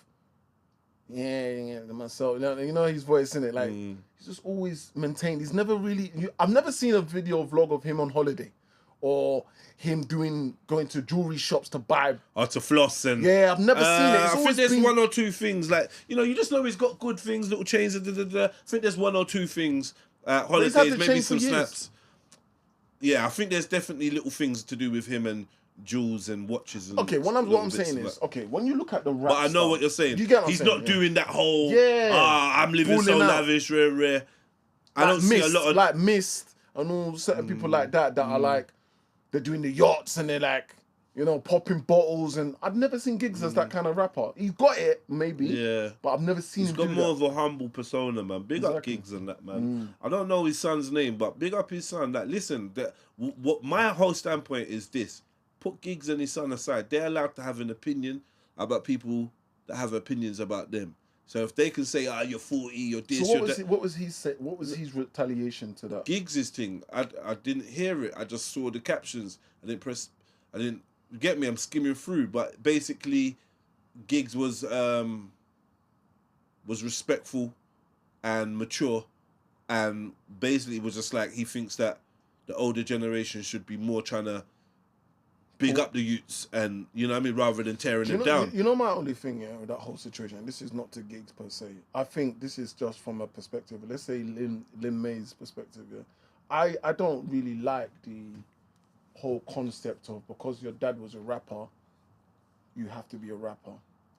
myself. You know his voice in it. Like he's just always maintained. He's never really. I've never seen a video vlog of him on holiday, or him going to jewelry shops to buy or to floss and. Yeah, I've never seen it. I think there's one or two things like you just know he's got good things, little chains. I think there's one or two things. Holidays, maybe some snaps. Yeah, I think there's definitely little things to do with him and jewels and watches. And what I'm saying is, when you look at the rap, but I know what you're saying. You get what He's I'm not saying, doing that whole. I'm living Falling so out. lavish, rare. I don't see a lot of like Mist and all certain people like that are like they're doing the yachts and they're like popping bottles, and I've never seen Giggs as that kind of rapper. He's got it maybe, but I've never seen him do that. He's got more of a humble persona, man. Big up Giggs and that, man. I don't know his son's name, but big up his son. Like, listen, what my whole standpoint is this: put Giggs and his son aside. They're allowed to have an opinion about people that have opinions about them. So if they can say, you're 40, you're this, so what was his retaliation to that? Giggs' thing, I didn't hear it. I just saw the captions. I didn't get me, I'm skimming through, but basically Giggs was respectful and mature, and basically was just like he thinks that the older generation should be more trying to big up the youths, and rather than tearing them down. You know my only thing with that whole situation, this is not to Giggs per se. I think this is just from a perspective, let's say Lin Mei's perspective. I don't really like the whole concept of because your dad was a rapper, you have to be a rapper.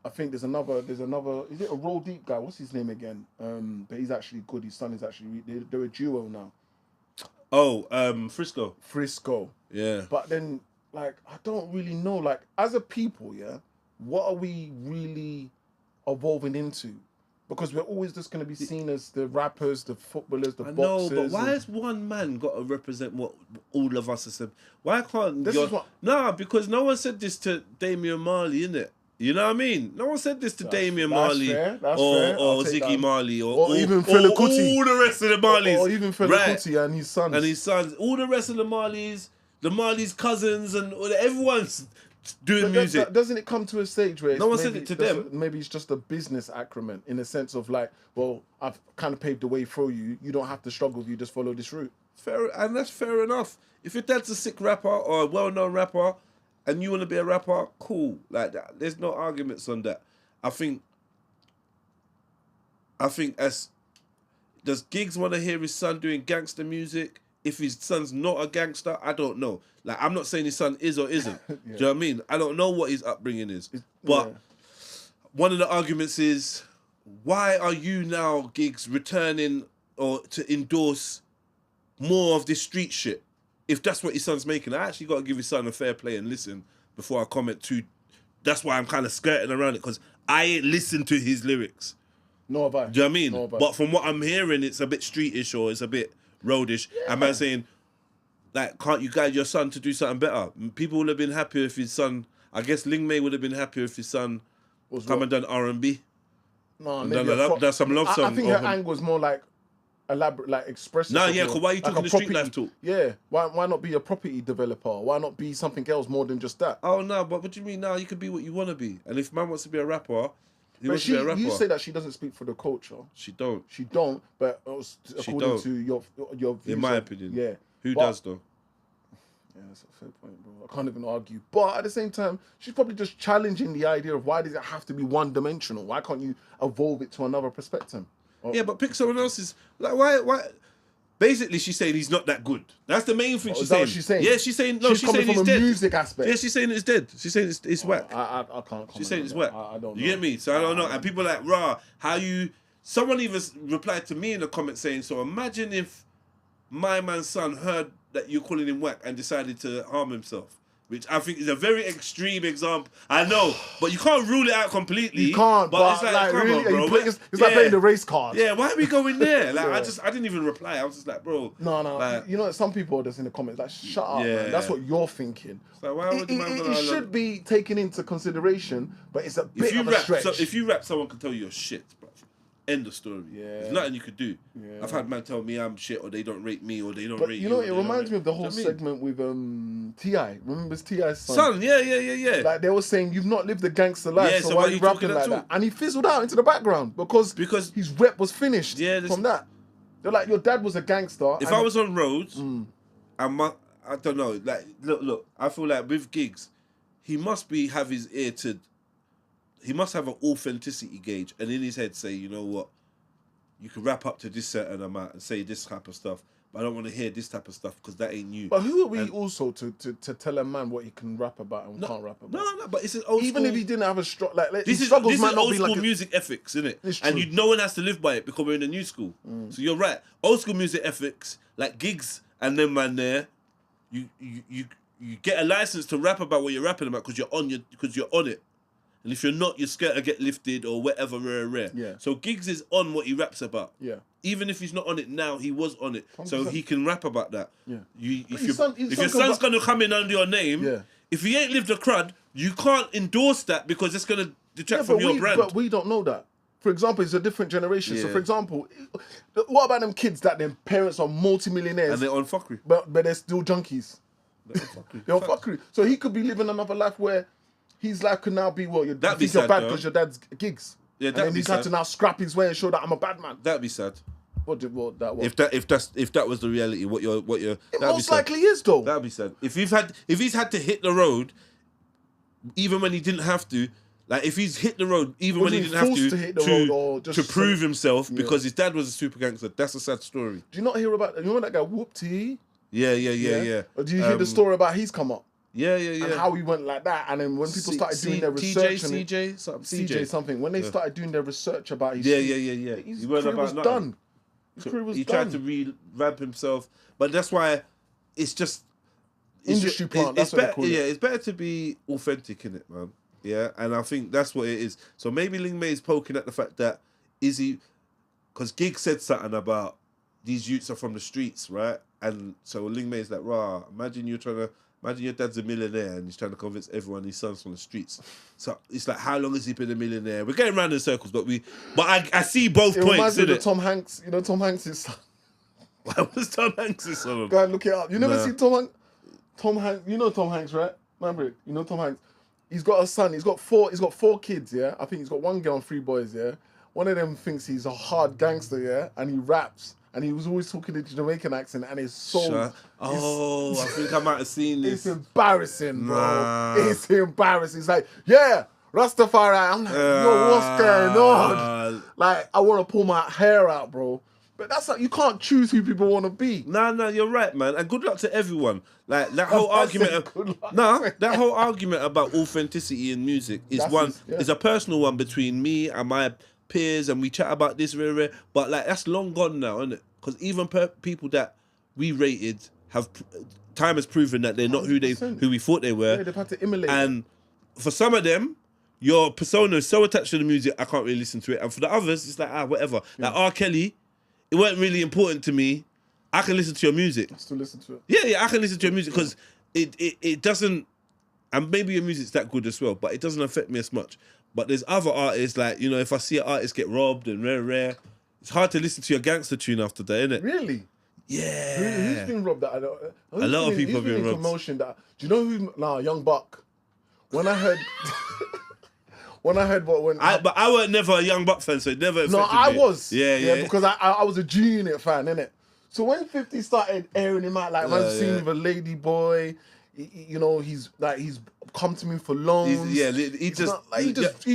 I think there's another, is it a Roll Deep guy? What's his name again? But he's actually good. His son is actually, they're a duo now. Oh, Frisco. Yeah. But then, like, I don't really know, like, as a people, what are we really evolving into? Because we're always just going to be seen as the rappers, the footballers, the boxers. I know, but why has one man got to represent what all of us have said? Why can't... because no one said this to Damian Marley, innit? You know what I mean? No one said this to Damian Marley or Ziggy Marley or even Fela Kuti. All the rest of the Marleys. Or even Fela Kuti and his sons. All the rest of the Marleys, the Marleys' cousins, and everyone's... doing music. Doesn't it come to a stage where No one said it to them. Maybe it's just a business acumen in a sense of like, well, I've kind of paved the way for you. You don't have to struggle if you just follow this route. Fair, and that's fair enough. If your dad's a sick rapper or a well-known rapper, and you want to be a rapper, cool. Like that, there's no arguments on that. I think does Giggs want to hear his son doing gangster music? If his son's not a gangster, I don't know. Like, I'm not saying his son is or isn't. Do you know what I mean? I don't know what his upbringing is. But one of the arguments is, why are you now, Giggs, returning or to endorse more of this street shit? If that's what his son's making, I actually got to give his son a fair play and listen before I comment too. That's why I'm kind of skirting around it, because I ain't listened to his lyrics. No, have I. Do you know what I mean? No, have I. But from what I'm hearing, it's a bit streetish or it's a bit roadish. Yeah. And man saying, like, can't you guide your son to do something better? People would have been happier if his son, I guess Lin Mei would have been happier if his son come and done R&B. No, maybe done some love song. I think her angle was more like elaborate, like expressive. No, yeah, because why are you talking the street life talk? Yeah, why not be a property developer? Why not be something else more than just that? Oh no, but what do you mean now? You can be what you want to be. And if man wants to be a rapper, you say that she doesn't speak for the culture. She don't. But according to your views, in my opinion, yeah. Who does though? Yeah, that's a fair point, bro. I can't even argue. But at the same time, she's probably just challenging the idea of why does it have to be one-dimensional? Why can't you evolve it to another perspective? Yeah, but pick someone else's. Like, why? Basically, she's saying he's not that good. That's the main thing she's saying. What she's saying? Yeah, she's saying no. She's She's coming saying from he's a dead. music aspect. Yeah, she's saying it's dead. She's saying it's whack. I can't comment. She's saying it's whack. I don't know. You get me? So I don't know. And people are like, rah, how you... Someone even replied to me in the comment saying, so imagine if my man's son heard that you're calling him whack and decided to harm himself. Which I think is a very extreme example. I know, but you can't rule it out completely. You can't, but it's like come really, on, bro. it's like playing the race card. Yeah, why are we going there? Like, I didn't even reply. I was just like, bro. No. Like, you know, some people are just in the comments like, shut up, man. That's what you're thinking. So why would it should be taken into consideration, but it's a bit of a stretch. So if you rap, someone can tell you you're shit, bro. End of story. Yeah. There's nothing you could do. Yeah. I've had man tell me I'm shit, or they don't rate me, or they don't rate you. You know, it reminds me of the whole segment with T.I. Remember T.I.'s son? Yeah. Like they were saying, you've not lived the gangster life, Yeah, so why are you rapping like that? And he fizzled out into the background because his rep was finished from that. They're like, your dad was a gangster. If I was on roads, I don't know. Like, look. I feel like with Giggs, he must have his ear to. He must have an authenticity gauge, and in his head say, you know what, you can rap up to this certain amount and say this type of stuff, but I don't want to hear this type of stuff because that ain't you. But who are we also to tell a man what he can rap about and can't rap about? No, but it's an old even school, if he didn't have a struggle, like this is old school music ethics, isn't it? And no one has to live by it because we're in a new school. So you're right. Old school music ethics, like Giggs and them man there, you get a license to rap about what you're rapping about because you're on it. And if you're not, you're scared to get lifted or whatever, rare. Yeah. So Giggs is on what he raps about. Yeah. Even if he's not on it now, he was on it. 100%. So he can rap about that. Yeah. If your son's going to come in under your name, if he ain't lived a crud, you can't endorse that because it's going to detract from your brand. But we don't know that. For example, it's a different generation. Yeah. So, for example, what about them kids that their parents are multimillionaires? And they're on fuckery. But they're still junkies. They're on fuckery. So he could be living another life where his life could now be, well, you're bad because your dad's Giggs. Yeah, and then he's had to now scrap his way and show that I'm a bad man. That'd be sad. What that was? If that was the reality, what you're it most likely is though. That'd be sad. If he's had to hit the road, even when he didn't have to, like if he's hit the road even when he didn't have to prove himself because his dad was a super gangster, that's a sad story. Do you not hear about? You remember that guy Whoopty? Yeah. Or do you hear the story about he's come up? Yeah. And how he went like that, and then when people started doing their research, CJ something. When they started doing their research about his his career was done. His career was he done. tried to revamp himself, but that's why it's just industry plant. That's what they call it. Yeah, it's better to be authentic in it, man. Yeah, and I think that's what it is. So maybe Lin Mei is poking at the fact that because Giggs said something about these youths are from the streets, right? And so Lin Mei is like, rah, imagine your dad's a millionaire and he's trying to convince everyone his son's from the streets. So it's like, how long has he been a millionaire? We're getting round in circles, but I see both points. Reminds me of Tom Hanks. You know Tom Hanks' son. What was Tom Hanks' son? Go ahead, look it up. You never see Tom Hanks? Tom Hanks. You know Tom Hanks, right? Remember it? You know Tom Hanks. He's got a son. He's got four kids. Yeah, I think he's got one girl and 3 boys. Yeah, one of them thinks he's a hard gangster. Yeah, and he raps. And he was always talking in the Jamaican accent, and it's so. I think I might have seen this. It's embarrassing, bro. Nah. It's embarrassing. It's like, yeah, Rastafari. I'm like, yo, what's going on? Like, I want to pull my hair out, bro. But that's like, you can't choose who people want to be. No, you're right, man. And good luck to everyone. Like that whole argument. That whole argument about authenticity in music is is a personal one between me and my peers, and we chat about this, but like that's long gone now, isn't it? Because even people that we rated time has proven that they're not who we thought they were. Yeah, they've had to emulate. And for some of them, your persona is so attached to the music, I can't really listen to it. And for the others, it's like whatever. Yeah. Like R. Kelly, it wasn't really important to me. I can listen to your music. I still listen to it. Yeah, I can listen to your music because it doesn't. And maybe your music's that good as well, but it doesn't affect me as much. But there's other artists, like, you know, if I see an artist get robbed and rare, it's hard to listen to your gangster tune after that, isn't it? Really? Yeah. Who's been robbed? That a lot of people have been robbed. Commotion that, do you know who? Nah, Young Buck. When I heard, but I was never a Young Buck fan, so it never affected me. I was. Yeah. Because I was a G-Unit fan, innit? So when 50 started airing him out, like, man's seen with a lady boy. You know, he's come to me for loans. He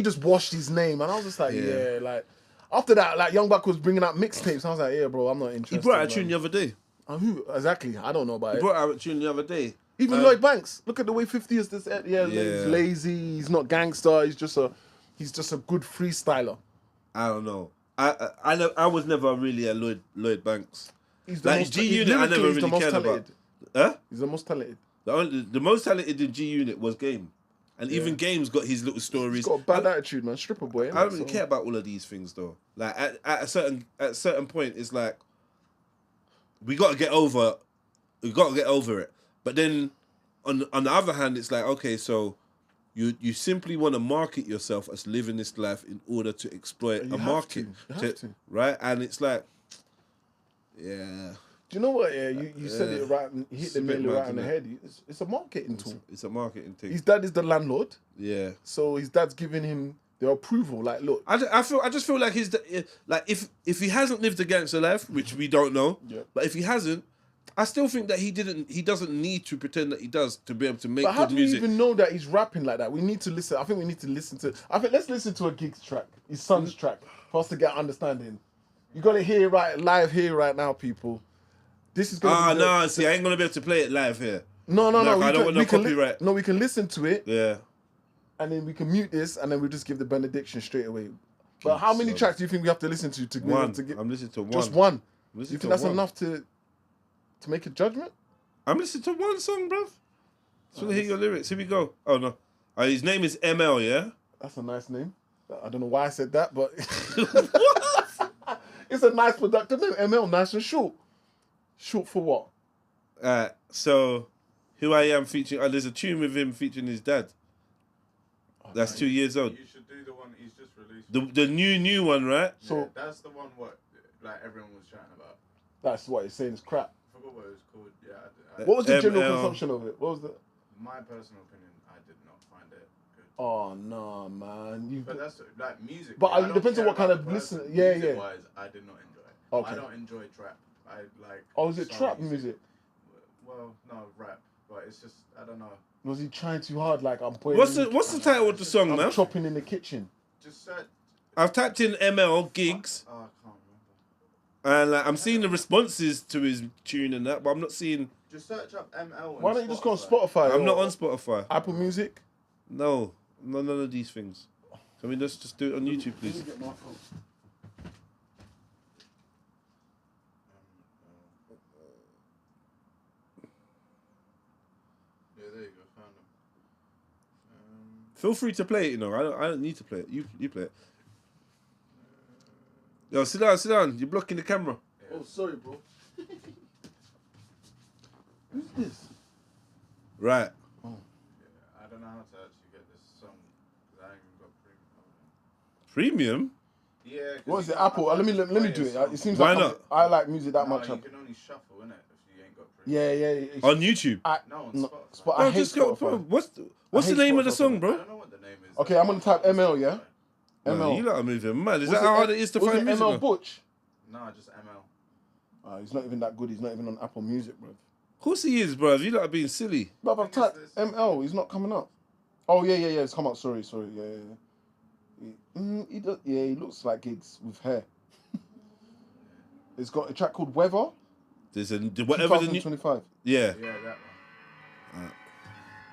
just washed his name, and I was just like, like after that, like Young Buck was bringing out mixtapes, and I was like, yeah, bro, I'm not interested. He brought out a tune the other day. Who exactly? I don't know about it. He brought out a tune the other day. Even Lloyd Banks. Look at the way 50 is this. He's lazy. He's not gangster. He's just a good freestyler. I don't know. I was never really a Lloyd Banks. He's the most G-Unit. I never really cared about. Huh? He's the most talented. The most talented in G-Unit was Game. And even Game's got his little stories. He's got a bad attitude, man. Stripper boy. I don't really care about all of these things, though. Like, at a certain point, it's like, we got to get over it. But then, on the other hand, it's like, okay, so you simply want to market yourself as living this life in order to exploit a market. You have to. Right? And it's like, yeah... Do you know what? Yeah, you said it right. You hit the nail right on the head. It's a marketing tool. It's a marketing thing. His dad is the landlord. Yeah. So his dad's giving him the approval. Like, look. I just feel like if he hasn't lived a gangster life, which we don't know, but if he hasn't, I still think that he doesn't need to pretend that he does to be able to make good music. But how do we even know that he's rapping like that? We need to listen. I think we need to listen to. Let's listen to a Giggs track, his son's track, for us to get understanding. You got to hear it live here right now, people. This is going to be see, I ain't going to be able to play it live here. No. I don't want no copyright. We can listen to it. Yeah. And then we can mute this, and then we just give the benediction straight away. But how many tracks do you think we have to listen to one? Get, I'm listening to one. Just one? Do you think that's enough to make a judgment? I'm listening to one song, bruv. So hear your lyrics. Here we go. Oh, no. His name is ML, yeah? That's a nice name. I don't know why I said that, but... What? It's a nice productive name. ML, nice and short. Short for what? So, Who I Am featuring... there's a tune with him featuring his dad. That's 2 years old. You should do the one he's just released. The new one, right? Yeah, so that's the one like everyone was chatting about. That's what he's saying is crap. I forgot what it was called. Yeah. What was the general consumption of it? What was the... My personal opinion, I did not find it good. Oh no, man! But that's like music. But it depends on what kind of listen. Yeah. Wise, I did not enjoy it. Okay. I don't enjoy trap. I like. Oh, is it trap music? Well, no, rap. But it's just, I don't know. Was he trying too hard? Like I'm putting. What's the title of the song, man? I'm chopping in the kitchen. Just search. I've typed in ML Giggs. I can't remember. And I'm seeing the responses to his tune and that, but I'm not seeing. Just search up ML. Why don't you just go on Spotify? I'm not on Spotify. Apple Music? No, none of these things. Can we just do it on YouTube, please? Get my phone. Yeah, there you go. Found them. Feel free to play it. You know, I don't need to play it. You play it. Yo, sit down. You're blocking the camera. Oh, sorry, bro. Who's this? Right. Yeah, I don't know how to actually get this song because I ain't even got premium. Premium? Yeah. What is it? Apple. Let me do it. It seems Why like not? I like music that much. You can only shuffle, innit, if you ain't got premium. Yeah. On YouTube. No, on Spotify. But No, I hate just go. Bro. What's the hate name of the Spotify, song, I bro? don't know what the name is. Okay, I'm gonna type ML. Yeah. No, ML. you lot are moving mad. Is Was that how hard it is to was find music? ML now? Butch? No, just ML. He's not even that good. He's not even on Apple Music, bro. Of course he is, bro. You lot are being silly. But I've typed ML. He's not coming up. Oh yeah. It's come up. Sorry. Yeah. He does. Yeah, he looks like Gigs with hair. It's got a track called Weather. There's a whatever the new. 2025. Yeah. Yeah, that one.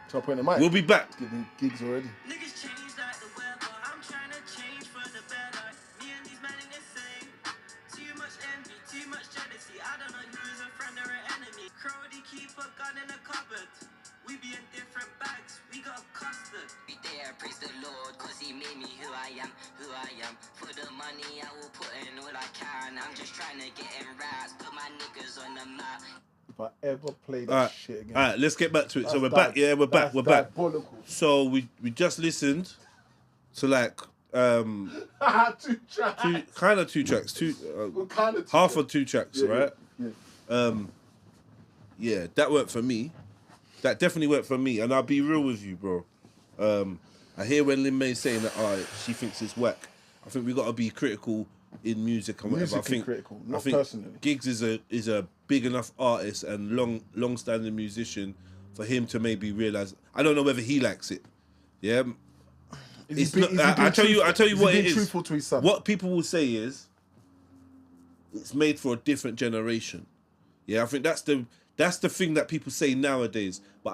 So I put in the mic. We'll be back. Giving Gigs already. Niggas change like the weather. I'm trying to change for the better. Me and these men ain't the same. Too much envy, too much jealousy. I don't know who's a friend or an enemy. Crowdy keep a gun in a cupboard. We be in different bags. We got custard. Every day I praise the Lord, cause he made me who I am. For the money I will put in all I can. I'm just trying to get in rats, put my niggas on the map. If I ever play that shit again. All right, let's get back to it. So we're That's back. Yeah, we're back. that's We're back. diabolical. So we just listened to like Two tracks. kind of two tracks, Kind of half of two tracks, right? Yeah. Yeah, that worked for me. That definitely worked for me, and I'll be real with you, bro. I hear when Lin Mei saying that she thinks it's whack. I think we got to be critical in music and whatever. Musically I think critical, not I think personally. Giggs is a big enough artist and long standing musician for him to maybe realize. I don't know whether he likes it. Yeah, it's not. I tell you what it is. Truthful to his son. What people will say is, it's made for a different generation. Yeah, I think that's the thing that people say nowadays. But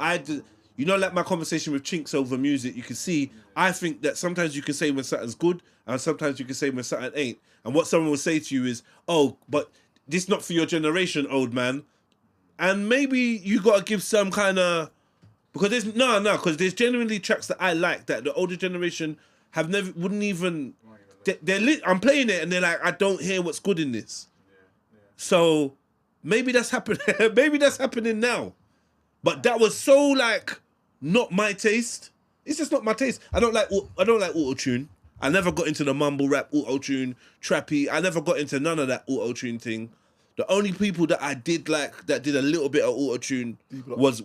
like my conversation with Chinks over music, you can see, I think that sometimes you can say when something's good, and sometimes you can say when something ain't. And what someone will say to you is, oh, but this not for your generation, old man. And maybe you got to give some kind of, because there's genuinely tracks that I like that the older generation wouldn't even, I'm playing it and they're like, I don't hear what's good in this. So maybe that's happening. Maybe that's happening now. But that was so like not my taste. It's just not my taste. I don't like auto-tune. I never got into the mumble rap auto-tune, trappy. I never got into none of that auto-tune thing. The only people that I did like that did a little bit of auto-tune was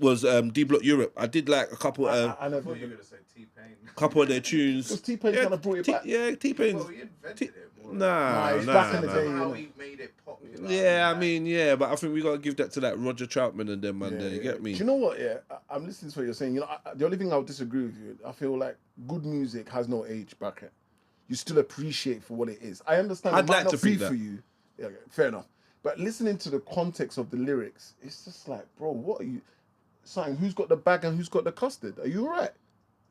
D-Block Europe. I did like a couple. I never. I thought you were gonna say T-Pain. Couple of their tunes. Because T-Pain kind of brought it back. Yeah, T-Pain. Well, he invented it. It's back in the day. How he made it popular. Yeah, I mean, yeah, but I think we gotta give that to like Roger Troutman and them man. There, you get me? Do you know what? Yeah, I'm listening to what you're saying. You know, the only thing I'll disagree with you, I feel like good music has no age bracket. You still appreciate for what it is. I understand. I'd it might like not to be think that. for you. Yeah, okay, fair enough. But listening to the context of the lyrics, it's just like, bro, what are you saying? Who's got the bag and who's got the custard? Are you alright?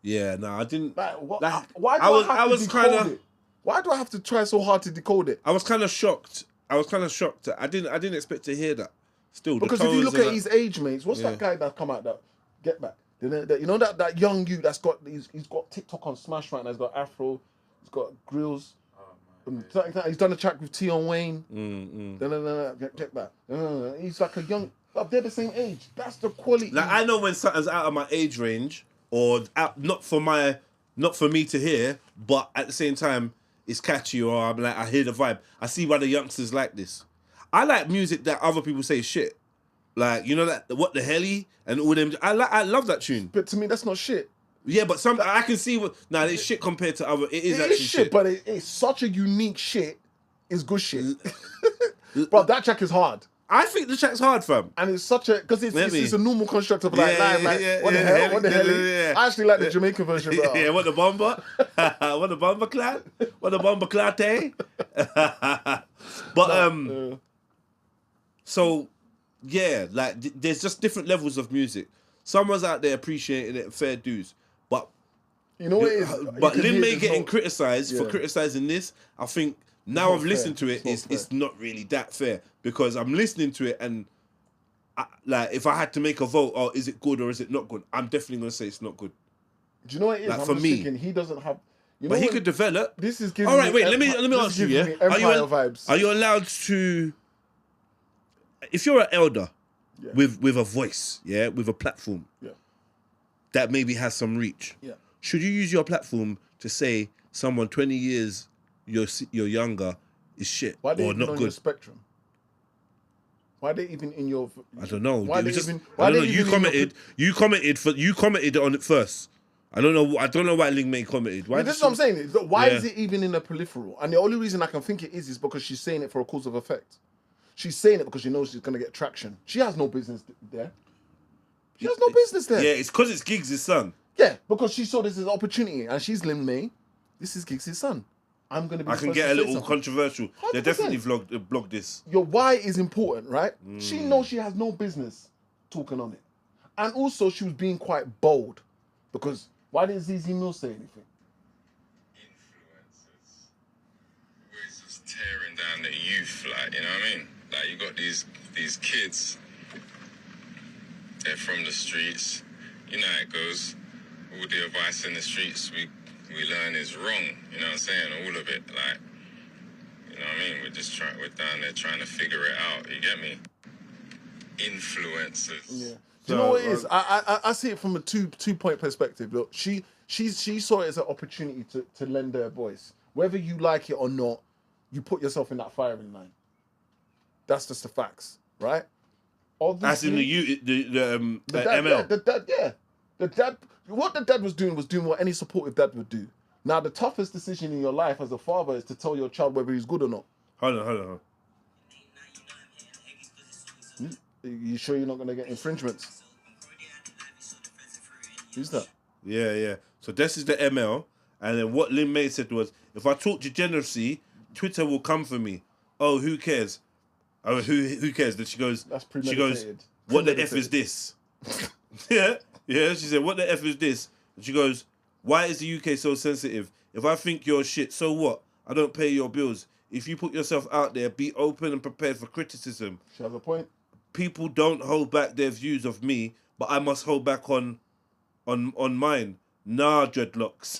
Yeah, no, I didn't. Like, what? Like, Why do I have to decode it? Why do I have to try so hard to decode it? I was kind of shocked. I didn't expect to hear that. Still, Because the if you tones look and at that- his age mates, what's that guy that come out that Get Back? You know that young you that's got he's got TikTok on Smash right now. He's got Afro, he's got grills. He's done a track with Tion Wayne. Get Back. He's like a young. They're the same age. That's the quality. Like I know when something's out of my age range, or out, not for me to hear, but at the same time it's catchy, or I'm like I hear the vibe. I see why the youngsters like this. I like music that other people say shit. Like, you know, that what the helly and all them. I love that tune. But to me, that's not shit. Yeah, but I can see what. Nah, it's shit compared to other. It is It actually is shit, but it's such a unique shit. It's good shit. But that track is hard. I think the track's hard, fam. And it's such a because it's a normal construct of like, Yeah, like yeah, what the yeah, hell? yeah, What the hell? yeah. I actually like the Jamaican version. But, Yeah, what the bomber? What the bomber clad? What the bomber clate? But so yeah, like there's just different levels of music. Someone's out there appreciating it, fair dues. But you know what it is? But You can Lin hear Mei there's getting no- criticised for criticising this, I think now not I've listened fair. to it, It's not it's not really that fair because I'm listening to it and like if I had to make a vote, oh, is it good or is it not good? I'm definitely gonna say it's not good. Do you know what it is? Like, I'm for just me. thinking he doesn't have. You know But he when- could develop. This is giving All right, me wait. Let me this ask you. is Yeah, giving me Empire vibes. Are you allowed to? If you're an elder with a voice, yeah, with a platform, that maybe has some reach, should you use your platform to say someone 20 years you're younger is shit Why are they or even not on your good? spectrum? Why are they even in your? I don't know. Why It they was just, even? I Why don't know. they You even in your commented. You commented on it first. I don't know why Lin Mei commented. Why? Yeah, this is what I'm saying. Why Yeah. is it even in a peripheral? And the only reason I can think it is because she's saying it for a cause of effect. She's saying it because she knows she's gonna get traction. She has no business there. She has no business there. Yeah, it's because it's Giggs' son. Yeah, because she saw this as an opportunity, and she's Lin Mei. This is Giggs' son. I'm gonna be. I the can first get to a say little something. controversial. They 100%. definitely blogged this. Your why is important, right? She knows she has no business talking on it, and also she was being quite bold because why didn't ZZ Mills say anything? Influencers. We're just tearing down the youth, like, you know what I mean? Like, you got these kids, they're from the streets, you know how it goes. All the advice in the streets we learn is wrong, you know what I'm saying? All of it, like, you know what I mean? We're down there trying to figure it out, you get me? Influencers. Yeah. Do you know what it is? I see it from a two-point perspective. Look, she saw it as an opportunity to lend her voice. Whether you like it or not, you put yourself in that firing line. That's just the facts, right? As in Obviously, the dad, ML. yeah, the dad. What the dad was doing what any supportive dad would do. Now, the toughest decision in your life as a father is to tell your child whether he's good or not. Hold on. You sure you're not going to get infringements? Who's that? Yeah. So this is the ML, and then what Lin Mei said was, if I talk degeneracy, Twitter will come for me. Oh, who cares? Oh, who cares? Then she goes, That's she goes, premeditated. what the F is this? Yeah. She said, what the F is this? And she goes, why is the UK so sensitive? If I think you're shit, so what? I don't pay your bills. If you put yourself out there, be open and prepared for criticism. She has a point. People don't hold back their views of me, but I must hold back on mine. Nah, dreadlocks.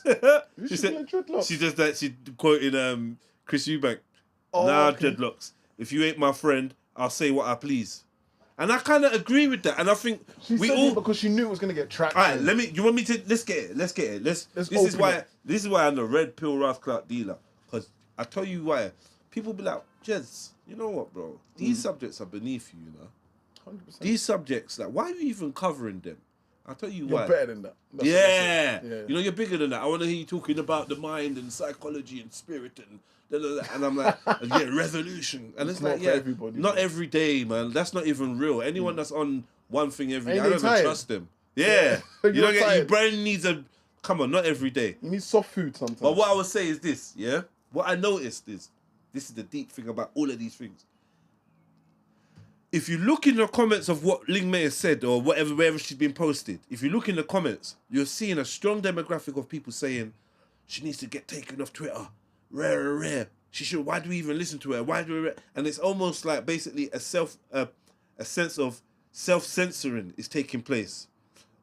She said dreadlocks. She does that. She quoted Chris Eubank. Oh, Nah, okay. dreadlocks. If you ain't my friend, I'll say what I please. And I kind of agree with that. And I think She we said all. it because she knew it was going to get traction. All right, you want me to? Let's get it. This is open why. it. This is why I'm the red pill Ralph Clark dealer. Because I tell you why. People be like, Jez, you know what, bro? These subjects are beneath you, you know. 100%. These subjects, like, why are you even covering them? I'll tell you You're why. better than that. That's what Yeah. they say. You know, you're bigger than that. I want to hear you talking about the mind and psychology and spirit and da, da, da. And I'm like, yeah, revolution. And it's not like, for yeah, everybody, not man. every day, man. That's not even real. Anyone that's on one thing every day, Ain't I they don't even tired? trust them. Yeah. You're You don't get, your tired. brain needs a, come on, not every day. You need soft food sometimes. But what I would say is this, yeah? What I noticed is, this is the deep thing about all of these things. If you look in the comments of what Lin Mei has said or wherever she's been posted, if you look in the comments, you're seeing a strong demographic of people saying she needs to get taken off Twitter. Rare. She should. Why do we even listen to her? Why do we? And it's almost like basically a sense of self-censoring is taking place,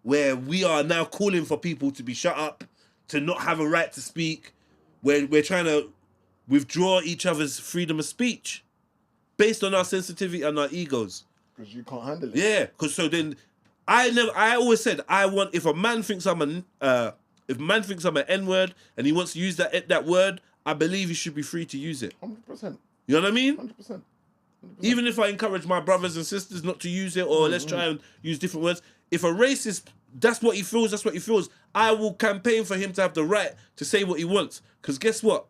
where we are now calling for people to be shut up, to not have a right to speak. We're trying to withdraw each other's freedom of speech based on our sensitivity and our egos. Because you can't handle it. Yeah, because so then I always said if a man thinks I'm an N-word and he wants to use that word, I believe he should be free to use it. 100%. You know what I mean? 100%. Even if I encourage my brothers and sisters not to use it, or let's try and use different words. If a racist, that's what he feels, I will campaign for him to have the right to say what he wants. Because guess what?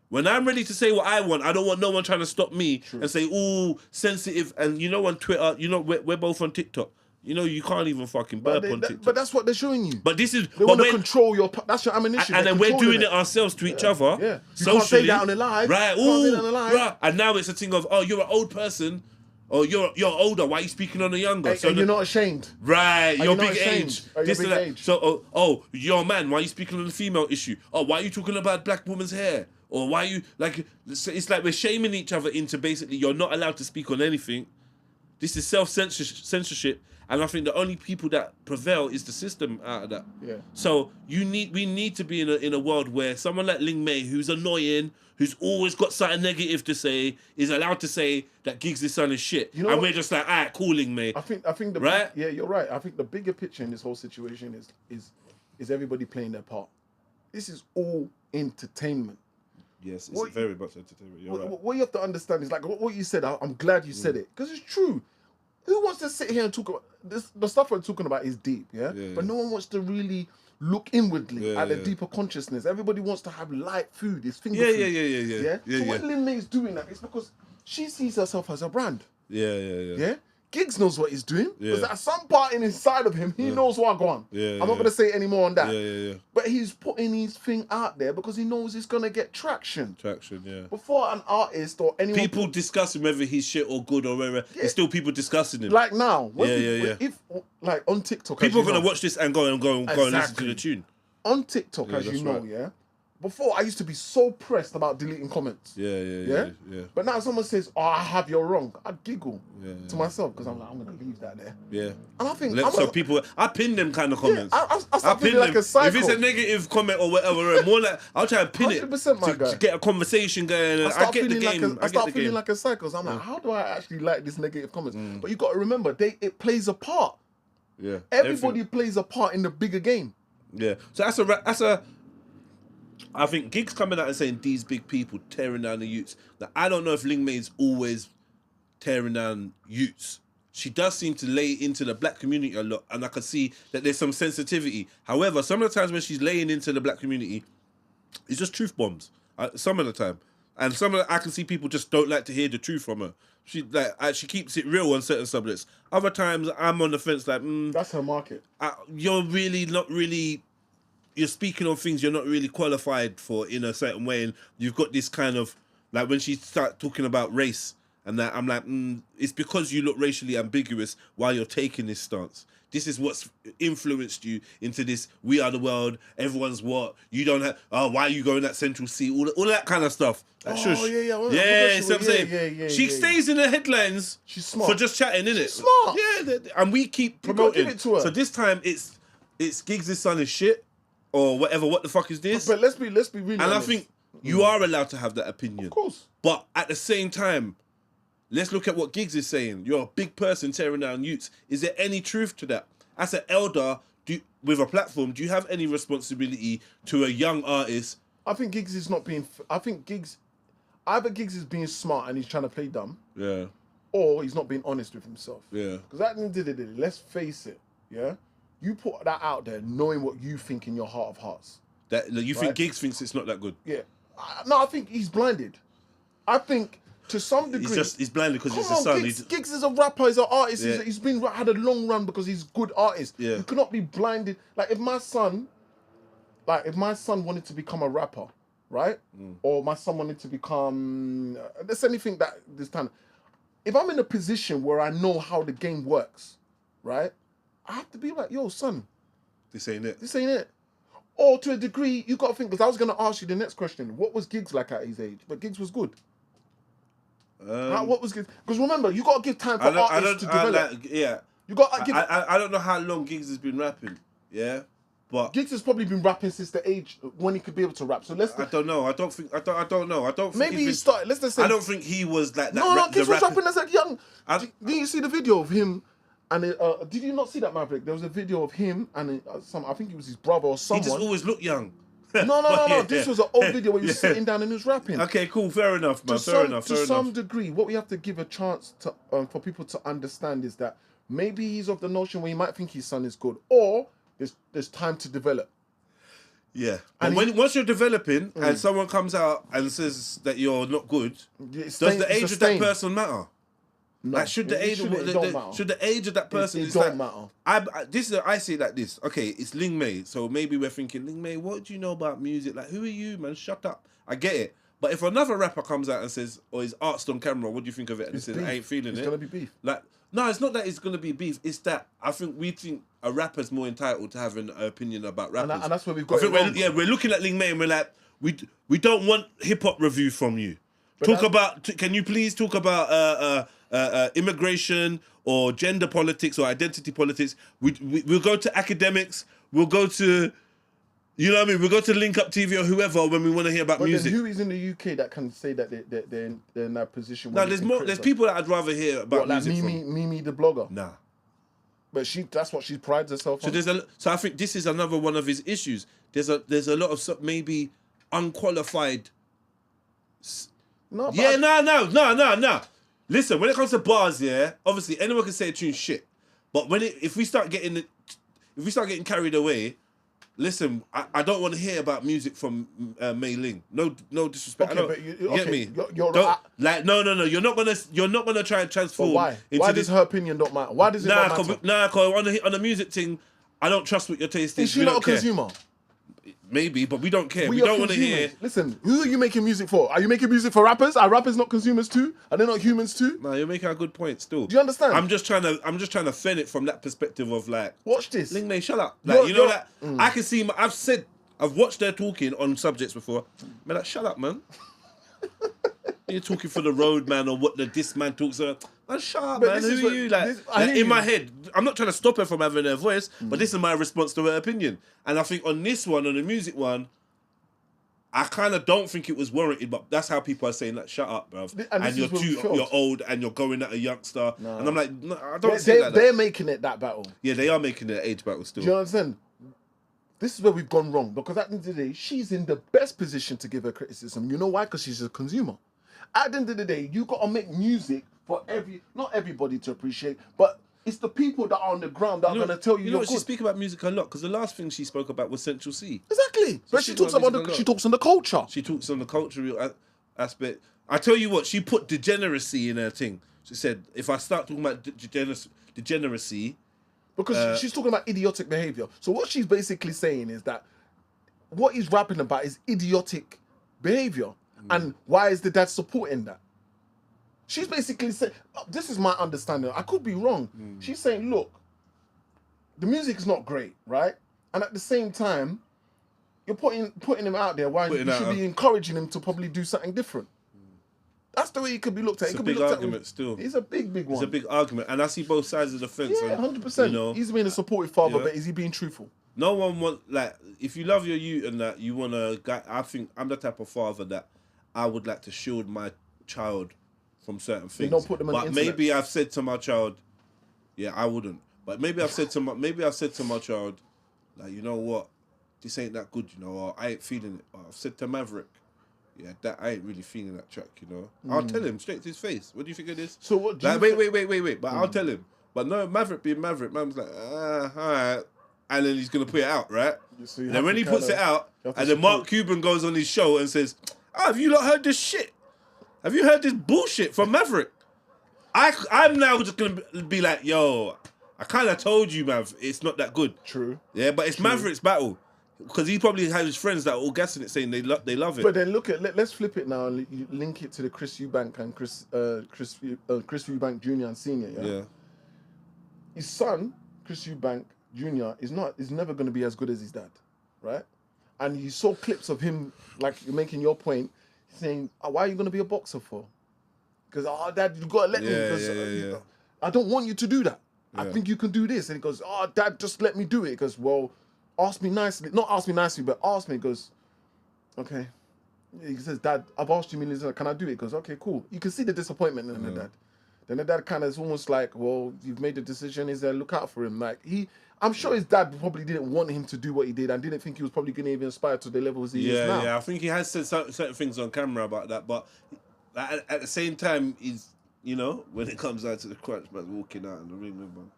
When I'm ready to say what I want, I don't want no one trying to stop me and say, "Ooh, sensitive." And you know, on Twitter, you know, we're both on TikTok. You know, you can't even fucking burp on TikTok. But that's what they're showing you. But this is They want to control your. That's your ammunition. and then we're doing it ourselves to each other. Yeah. You Socially. can't say that on the live. Right. You can't say Ooh. that on the live. Right. And now it's a thing of, oh, you're an old person, or you're older. Why are you speaking on a younger? And you're not ashamed. Right. Are You're you not big ashamed? age. Are you This big and that. age? So, you're a man. Why are you speaking on the female issue? Oh, why are you talking about black woman's hair? Or why are you like? It's like we're shaming each other into basically you're not allowed to speak on anything. This is self-censorship. And I think the only people that prevail is the system out of that. Yeah. So we need to be in a world where someone like Lin Mei, who's annoying, who's always got something negative to say, is allowed to say that Giggs' son is shit. You know and what? we're just like, alright, cool, Lin Mei. I think the Right? Yeah, you're right. I think the bigger picture in this whole situation is everybody playing their part. This is all entertainment. Yes, it's very much entertainment. You're right. What you have to understand is like what you said. I'm glad you said it because it's true. who wants to sit here and talk about this? The stuff we're talking about is deep, yeah. But no one wants to really look inwardly at the deeper consciousness. Everybody wants to have light food. It's finger food. Yeah. So when Lin Mei is doing that, it's because she sees herself as a brand. Yeah. Giggs knows what he's doing. Because at some part inside of him, he knows what going on. I'm not going to say any more on that. But he's putting his thing out there because he knows it's going to get traction. Before an artist or anyone... People discussing whether he's shit or good or whatever. There's still people discussing him. Like now. If, like on TikTok... People are going to watch this and go and listen to the tune. On TikTok, as you know, before, I used to be so pressed about deleting comments. Yeah. But now someone says, "Oh, I have you're wrong," I giggle to myself because I'm like, I'm gonna leave that there. And I think I pin them kind of comments. I start feeling like a psycho. If it's a negative comment or whatever, more like I'll try and pin it to get a conversation going. I get the game. I start feeling like a psycho. So I'm like, how do I actually like this negative comments? But you got to remember, it plays a part. Everybody plays a part in the bigger game. So that's a. I think Giggs coming out and saying these big people tearing down the youths. Now, I don't know if Lin Mei's always tearing down youths. She does seem to lay into the black community a lot, and I can see that there's some sensitivity. However, some of the times when she's laying into the black community, it's just truth bombs. Some of the time, and I can see people just don't like to hear the truth from her. She keeps it real on certain subjects. Other times, I'm on the fence like, that's her market. You're really not really. You're speaking on things you're not really qualified for in a certain way, and you've got this kind of like when she starts talking about race and that, I'm like, it's because you look racially ambiguous while you're taking this stance. This is what's influenced you into this. We are the world. Everyone's what you don't have. Why are you going that Central C? All that kind of stuff. Like, shush. That's what I'm saying. She stays in the headlines. She's smart for just chatting, innit? She's smart. And we keep promoting. Give it to her. So this time it's Giggs' son is shit. Or whatever, what the fuck is this? But let's be really and honest. I think you are allowed to have that opinion. Of course. But at the same time, let's look at what Giggs is saying. You're a big person tearing down youths. Is there any truth to that? As an elder with a platform, do you have any responsibility to a young artist? I think Giggs is not being... Either Giggs is being smart and he's trying to play dumb. Or he's not being honest with himself. Because at the end of the day, let's face it, you put that out there knowing what you think in your heart of hearts. That you think Giggs thinks it's not that good? No, I think he's blinded. I think to some degree... He's blinded because it's his son. Giggs is a rapper, he's an artist. He's had a long run because he's a good artist. You cannot be blinded. Like if my son wanted to become a rapper, right? Or my son wanted to become... there's anything that this time... If I'm in a position where I know how the game works, right? I have to be like, yo, son. This ain't it. This ain't it. Or to a degree, you got to think, because I was going to ask you the next question. What was Giggs like at his age? But Giggs was good. What was Giggs? Because remember, you got to give time for artists to develop. You got to give... I don't know how long Giggs has been rapping. But Giggs has probably been rapping since the age when he could be able to rap. So let's... I don't know. I don't think maybe he started... Let's just say... I don't think he was like that. No, Giggs was rapping as a young... Did you see the video of him... And did you not see that, Maverick? There was a video of him and I think it was his brother or someone. He just always looked young. No. This was an old video where he was sitting down and he was rapping. Okay, cool. Fair enough, man. Fair enough. To some degree, what we have to give a chance to for people to understand is that maybe he's of the notion where he might think his son is good, or there's time to develop. And once you're developing and someone comes out and says that you're not good, does the age of that person matter? No, like should the age of that person it don't matter. I see it like this. Okay, it's Lin Mei, so maybe we're thinking, Lin Mei, what do you know about music? Like, who are you, man? Shut up. I get it. But if another rapper comes out and says, or is asked on camera, what do you think of it? And he says, I ain't feeling it. It's gonna be beef. Like, no, it's not that it's gonna be beef. It's that I think we think a rapper's more entitled to have an opinion about rappers. And that's where we've got it wrong. We're looking at Lin Mei and we're like, we don't want hip hop review from you. Can you please talk about immigration or gender politics or identity politics? We'll go to academics. We'll go to, you know what I mean? We'll go to Link Up TV or whoever when we want to hear about music. Then who is in the UK that can say that they're in that position? No, there's people that I'd rather hear about music like Mimi the blogger. Nah. But that's what she prides herself on. So I think this is another one of his issues. There's a lot of maybe unqualified... No. Listen, when it comes to bars, yeah, obviously anyone can say a tune shit, but if we start getting carried away, listen, I don't want to hear about music from Mei Ling. No disrespect. Okay, but you get me? You're No. You're not gonna try and transform. Why? Why does her opinion not matter? Why does it not matter? Cause on the music thing, I don't trust what your taste is. Is she not a consumer? Maybe, but we don't care. We don't want to hear. Listen, who are you making music for? Are you making music for rappers? Are rappers not consumers too? Are they not humans too? No, you're making a good point still. Do you understand? I'm just trying to fen it from that perspective of like. Watch this. Lin Mei, shut up. Like, I can see. I've watched her talking on subjects before. Man, like, shut up, man. You're talking for the road, man, or what this man talks about. Man, shut up, man. Who are you? In my head, I'm not trying to stop her from having her voice, but this is my response to her opinion. And I think on this one, on the music one, I kind of don't think it was warranted, but that's how people are saying that. Shut up, bruv. And you're old, and you're going at a youngster. No. And I'm like, no, I don't see that. They're making it that battle. Yeah, they are making it an age battle still. Do you understand? This is where we've gone wrong, because at the end of the day, she's in the best position to give her criticism. You know why? Because she's a consumer. At the end of the day, you got to make music for not everybody to appreciate, but it's the people that are on the ground that are going to tell you. You know what? She speaks about music a lot, because the last thing she spoke about was Central C. Exactly. So but she talks on the culture. She talks on the cultural aspect. I tell you what, she put degeneracy in her thing. She said, if I start talking about degeneracy. Because she's talking about idiotic behavior. So what she's basically saying is that what he's rapping about is idiotic behavior. And why is the dad supporting that? She's basically saying, this is my understanding. I could be wrong. She's saying, look, the music is not great, right? And at the same time, you're putting him out there. Why you should be encouraging him to probably do something different. That's the way it could be looked at. It's a big argument still. It's a big one. It's a big argument. And I see both sides of the fence. Yeah, 100%. You know, he's being a supportive father, but is he being truthful? No one if you love your youth and that, you want to, I think I'm the type of father that I would like to shield my child from certain things. Don't put them on the internet. Maybe I've said to my child, yeah, I wouldn't. But maybe I've said to my child, like, you know what, this ain't that good, you know, or I ain't feeling it. Or I've said to Maverick, yeah, that I ain't really feeling that track, you know. I'll tell him straight to his face. What do you think of this? So what? Do wait. But I'll tell him. But no, Maverick being Maverick, man's like, all right. And then he's gonna put it out, right? So and then when he puts it out, and then Marc Cuban goes on his show and says, have you not heard this shit? Have you heard this bullshit from Maverick? I'm now just gonna be like, yo, I kind of told you, Mav, it's not that good. True. Yeah, but it's Maverick's battle. Because he probably has his friends that are all gassing it, saying they love it. But then let's flip it now and link it to the Chris Eubank and Chris Eubank Jr. and Senior. Yeah. His son, Chris Eubank Jr. is never going to be as good as his dad, right? And you saw clips of him, like you're making your point, saying, "Why are you going to be a boxer for?" Because Dad, you got to let me. Because I don't want you to do that. I think you can do this. And he goes, Dad, just let me do it. He goes, well. Ask me nicely, not ask me nicely, but ask me. He goes, okay. He says, Dad, I've asked you millions. Can I do it? He goes, okay, cool. You can see the disappointment in the dad. Then the dad kind of is almost like, well, you've made a decision. Is there? Look out for him. Like I'm sure his dad probably didn't want him to do what he did, and didn't think he was probably going to even aspire to the levels he is now. Yeah. I think he has said certain things on camera about that, but at the same time, he's, you know, when it comes down to the crunch, man's walking out in the ring, man.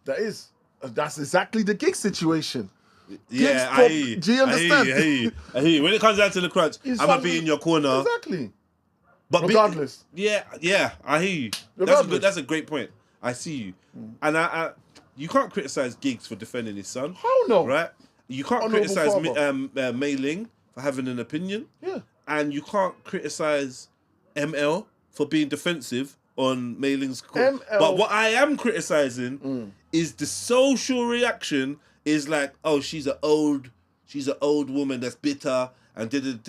That's exactly the gig situation. Yeah, I hear you. Do you understand? I hear you. When it comes down to the crunch, I'm going to be in your corner. Exactly. But regardless. Yeah, I hear you. That's a great point. I see you. And you can't criticize Giggs for defending his son. How no? Right? You can't criticize Mei Ling for having an opinion. Yeah. And you can't criticize ML for being defensive on Mei Ling's call. But what I am criticizing is the social reaction is like, oh, she's an old woman that's bitter and and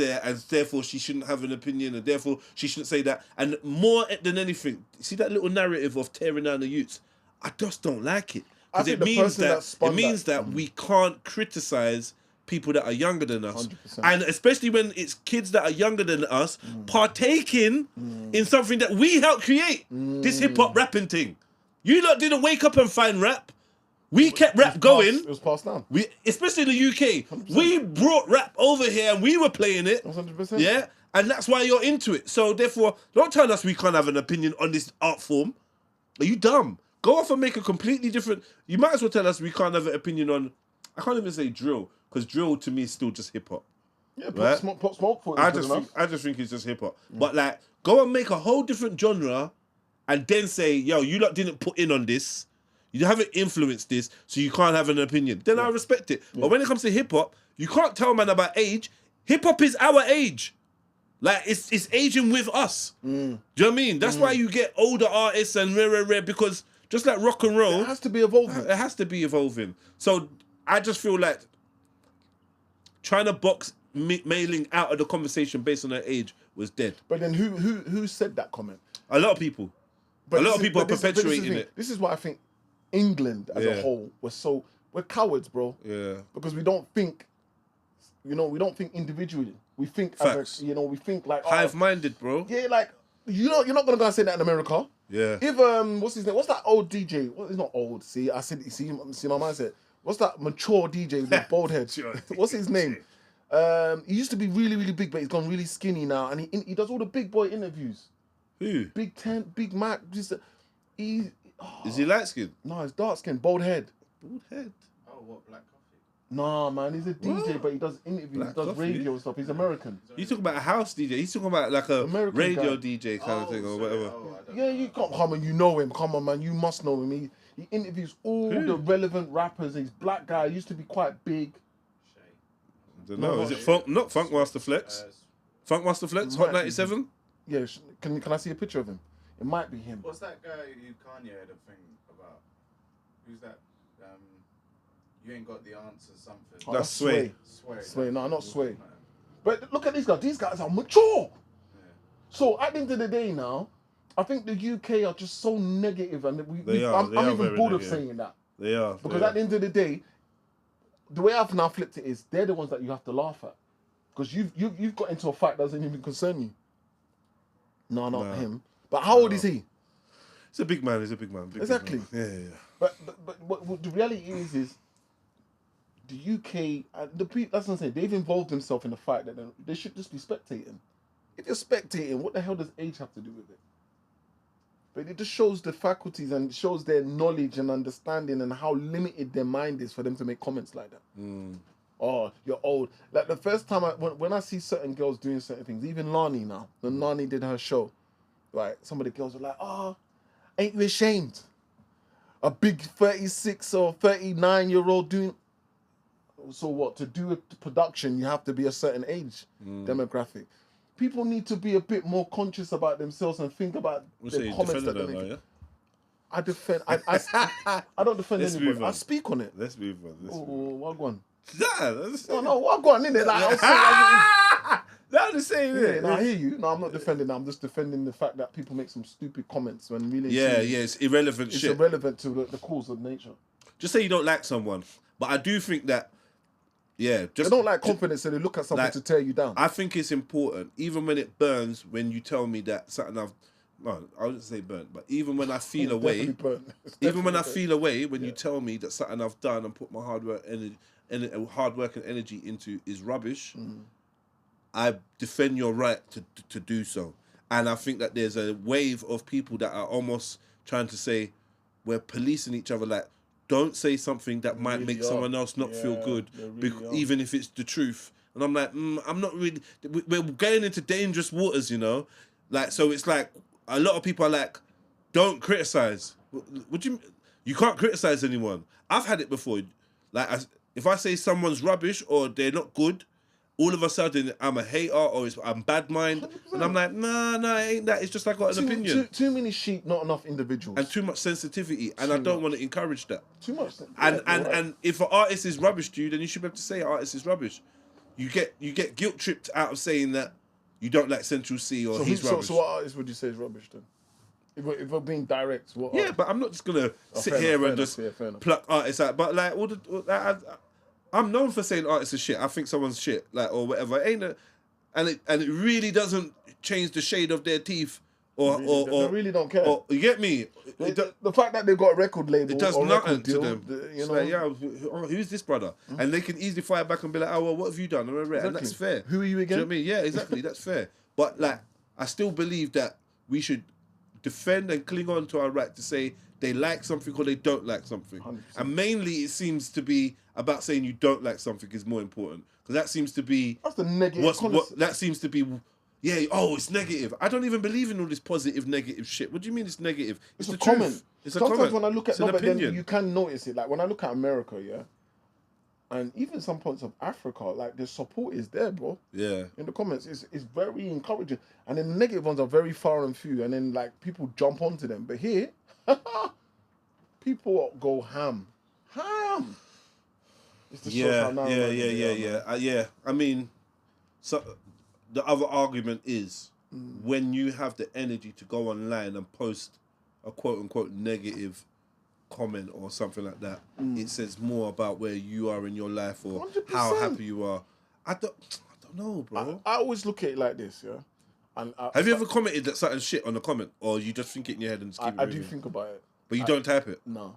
therefore she shouldn't have an opinion and therefore she shouldn't say that. And more than anything, see that little narrative of tearing down the youths? I just don't like it. Because it means that we can't criticize people that are younger than us. 100%. And especially when it's kids that are younger than us partaking in something that we helped create. This hip-hop rapping thing. You lot didn't wake up and find rap. We kept rap going. It was passed down. Especially in the UK. 100%. We brought rap over here and we were playing it. 100%. Yeah? And that's why you're into it. So therefore, don't tell us we can't have an opinion on this art form. Are you dumb? Go off and make a completely different... You might as well tell us we can't have an opinion on... I can't even say drill, because drill to me is still just hip-hop. Yeah, right? pop smoke for it. I just think it's just hip-hop. But like, go and make a whole different genre and then say, yo, you lot didn't put in on this. You haven't influenced this, so you can't have an opinion. Then I respect it. But when it comes to hip-hop, you can't tell man about age. Hip-hop is our age. Like, it's aging with us. Do you know what I mean? That's why you get older artists and rare, because just like rock and roll... It has to be evolving. It has to be evolving. So I just feel like trying to box mailing out of the conversation based on their age was dead. But then who said that comment? A lot of people. A lot of people are perpetuating it. This is why I think England as a whole we're cowards, bro. Yeah. Because we don't think, we don't think individually. We think Facts. we think like hive-minded, bro. Yeah, like you're not gonna go and say that in America. Yeah. If what's his name? What's that old DJ? Well, he's not old. See, I said. See my man said. What's that mature DJ with the bald head? What's his name? He used to be really, really big, but he's gone really skinny now, and he does all the big boy interviews. Who? Big Ten, Big Mac. Is he light skinned? No, he's dark skinned, bald head. Bald head. Oh, what, Black Coffee? Nah, man, he's a DJ, but he does interviews, Black does Coffee? radio and stuff. He's American. You talking about a house DJ? He's talking about like a American radio guy. DJ kind of thing or whatever. Yeah, you can't come and you know him. Come on, man, you must know him. He interviews all the relevant rappers. He's black guy. He used to be quite big. I don't know. Is it Funk? Not Funk Master Flex. Funk Master Flex. Hot 97. Yeah, can I see a picture of him? It might be him. What's that guy who Kanye had a thing about? Who's that? You ain't got the answer. Something. Oh, that's Sway. Sway. No, not Sway. But look at these guys. These guys are mature. Yeah. So at the end of the day now, I think the UK are just so negative, and I'm even bored of saying that. They are. Because at the end of the day, the way I've now flipped it is they're the ones that you have to laugh at. Because you've got into a fight that doesn't even concern you. No, not him. But how old is he? He's a big man. He's a big man. Exactly. Big man. Yeah. But what the reality is the UK and the people. That's what I'm saying. They've involved themselves in the fight that they should just be spectating. If you're spectating, what the hell does age have to do with it? But it just shows the faculties and shows their knowledge and understanding and how limited their mind is for them to make comments like that. Oh, you're old. Like the first time when I see certain girls doing certain things, even Lani now, when Lani did her show, right? Some of the girls were like, "Oh, ain't you ashamed? A big 36 or 39-year-old doing." So what? To do a production, you have to be a certain age demographic. People need to be a bit more conscious about themselves and think about the comments that they make. Yeah? I defend. I don't defend anybody. I speak on it. Let's move on. What one? No, what one in it? Like, I'm just saying it. I hear you. No, I'm not defending that. I'm just defending the fact that people make some stupid comments when really. It's irrelevant shit. It's irrelevant to the cause of nature. Just say you don't like someone, but I do think that. Yeah, they don't like confidence, so they look at something to tear you down. I think it's important, even when it burns, when you tell me that something I wouldn't say burn, but even when I feel away, when you tell me that something I've done and put my hard work and energy into is rubbish, I defend your right to do so. And I think that there's a wave of people that are almost trying to say we're policing each other, like, don't say something that might make someone else not feel good, even if it's the truth. And I'm like, I'm not really... We're going into dangerous waters, you know? Like, so it's like, a lot of people are like, don't criticize. You can't criticize anyone. I've had it before. Like, if I say someone's rubbish or they're not good, all of a sudden I'm a hater or I'm bad mind. 100%. And I'm like, nah, it ain't that. It's just I got an opinion. Too many sheep, not enough individuals. And too much sensitivity. And I don't want to encourage that. Too much. And if an artist is rubbish to you, then you should be able to say an artist is rubbish. You get guilt tripped out of saying that you don't like Central C or he's rubbish. So what artist would you say is rubbish then? If we're being direct, what? Yeah, but I'm not just gonna sit here and just pluck artists out. But like I'm known for saying artists are shit. I think someone's shit, like, or whatever. And it really doesn't change the shade of their teeth, or they really don't care. Or, you get me? The fact that they've got a record label, it does nothing to them. You know, like, who's this brother? And they can easily fire back and be like, oh well, what have you done? And that's fair. Who are you again? Do you know what I mean? Yeah, exactly. That's fair. But like, I still believe that we should defend and cling on to our right to say they like something or they don't like something. 100%. And mainly it seems to be about saying you don't like something is more important. Because that seems to be... That's the negative that seems to be... Yeah, it's negative. I don't even believe in all this positive, negative shit. What do you mean it's negative? It's the a comment. truth. It's Sometimes a comment. when I look at... It's an No, but then opinion. you can notice it. Like, when I look at America, yeah, and even some parts of Africa, like, the support is there, bro. Yeah. In the comments, it's very encouraging. And then the negative ones are very far and few. And then, like, people jump onto them. But here, people go ham. Ham! It's the Yeah. I mean, so the other argument is when you have the energy to go online and post a quote-unquote negative comment or something like that, it says more about where you are in your life or 100%. how happy you are. I don't know, bro. I always look at it like this, yeah. And have you ever commented that certain shit on a comment, or you just think it in your head and just keep it I do moving? think about it, but you don't type it. No.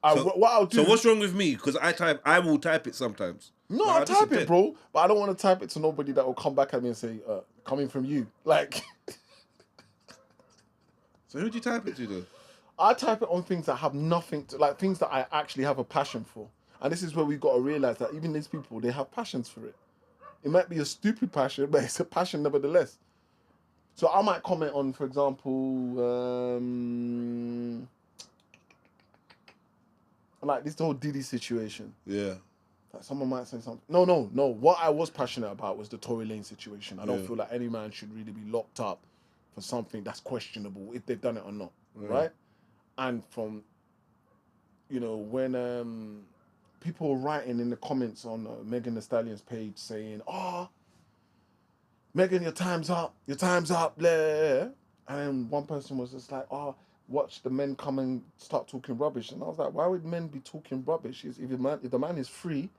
What I'll do. So what's wrong with me? Because I will type it sometimes. No, Like, I type it, bro. But I don't want to type it to nobody that will come back at me and say, coming from you. Like. So who do you type it to then? I type it on things that have nothing to, like, things that I actually have a passion for. And this is where we've got to realize that even these people, they have passions for it. It might be a stupid passion, but it's a passion nevertheless. So I might comment on, for example, like this whole Diddy situation. Yeah. Like someone might say something. No. What I was passionate about was the Tory Lane situation. I don't feel like any man should really be locked up for something that's questionable, if they've done it or not, right? And from, when people were writing in the comments on Megan Thee Stallion's page saying, Megan, your time's up, blah. And one person was just like, watch the men come and start talking rubbish. And I was like, why would men be talking rubbish? If the man is free,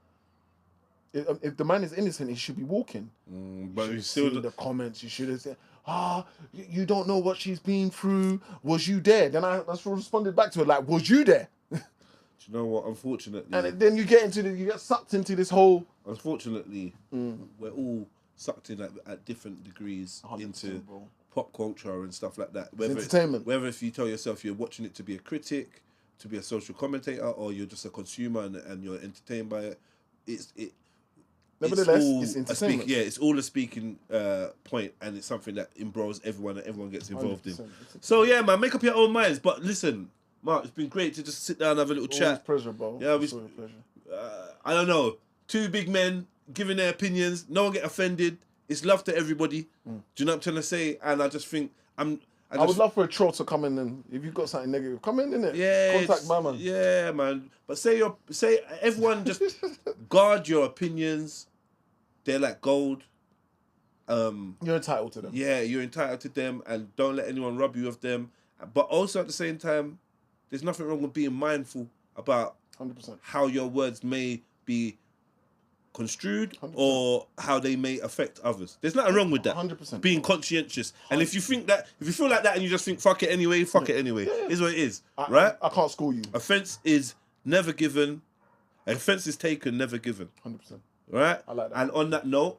if the man is innocent, he should be walking. But you you still see the comments, you should have said, you don't know what she's been through. Was you there? Then I responded back to her like, was you there? Do you know what? Unfortunately, and then you get sucked into this whole. Unfortunately, we're all sucked in at different degrees into pop culture and stuff like that. Whether entertainment. Whether if you tell yourself you're watching it to be a critic, to be a social commentator, or you're just a consumer and you're entertained by it. Nevertheless, it's entertainment. It's all a speaking point, and it's something that embroils everyone and everyone gets involved in. So yeah, man, make up your own minds. But listen, Mark, it's been great to just sit down and have a little chat. Pleasure, bro. Yeah, pleasure. I don't know. Two big men giving their opinions. No one get offended. It's love to everybody. Do you know what I'm trying to say? And I just think I would love for a troll to come in, and if you've got something negative, come in, innit? Yeah, contact my man. Yeah, man. But say everyone just guard your opinions. They're like gold. You're entitled to them. Yeah, you're entitled to them, and don't let anyone rob you of them. But also at the same time, there's nothing wrong with being mindful about 100%. how your words may be construed 100%. or how they may affect others. There's nothing wrong with that. 100%. Being conscientious. And if you feel like that and you just think fuck it anyway, is what it is. Right? I can't school you. Offense is never given. Offense is taken, never given. 100%. Right? I like that. And on that note,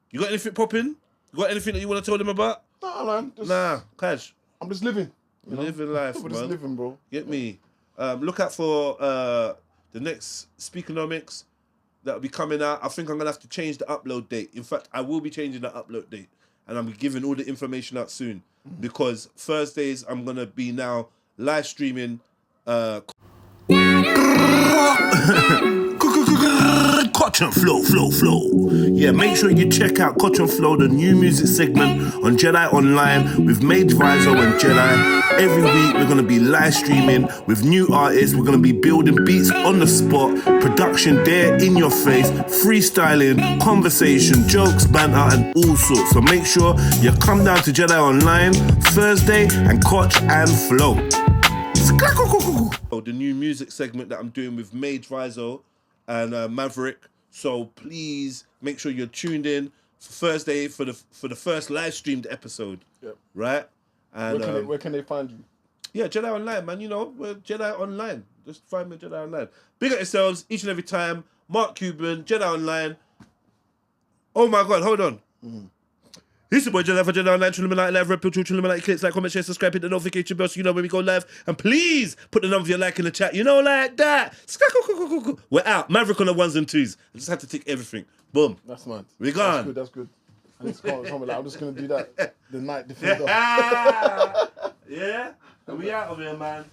you got anything popping? You got anything that you want to tell them about? Nah, man. Cash. I'm just living. Living life, I'm man. just living, bro. Get me. Look out for the next Speakenomix that will be coming out. I think I'm going to have to change the upload date. In fact, I will be changing the upload date. And I'm giving all the information out soon. Because Thursdays, I'm going to be now live streaming... Cotton Flow. Yeah, make sure you check out Cotton Flow, the new music segment on Jedi Online with Mage Viso and Jedi. Every week we're going to be live streaming with new artists. We're going to be building beats on the spot, production there in your face, freestyling, conversation, jokes, banter and all sorts. So make sure you come down to Jedi Online Thursday and Koch and Flow. The new music segment that I'm doing with Mage Viso and Maverick. So please make sure you're tuned in for Thursday for the first live streamed episode. Yep. Right? And where can they find you? Yeah, Jedi Online, man. You know, we're Jedi Online. Just find me Jedi Online. Big up yourselves each and every time. Marc Cuban, Jedi Online. Oh my God, hold on. This is boy Jedi for Jedi Online, Illuminati Live, Red Pill, Illuminati, clicks, like, comment, share, subscribe, hit the notification bell so you know when we go live. And please put the number of your like in the chat, you know, like that. We're out. Maverick on the 1s and 2s. I just had to tick everything. Boom. That's mad. We gone. That's good. And it's coming like, I'm just going to do that the night before. Yeah. And we out of here, man.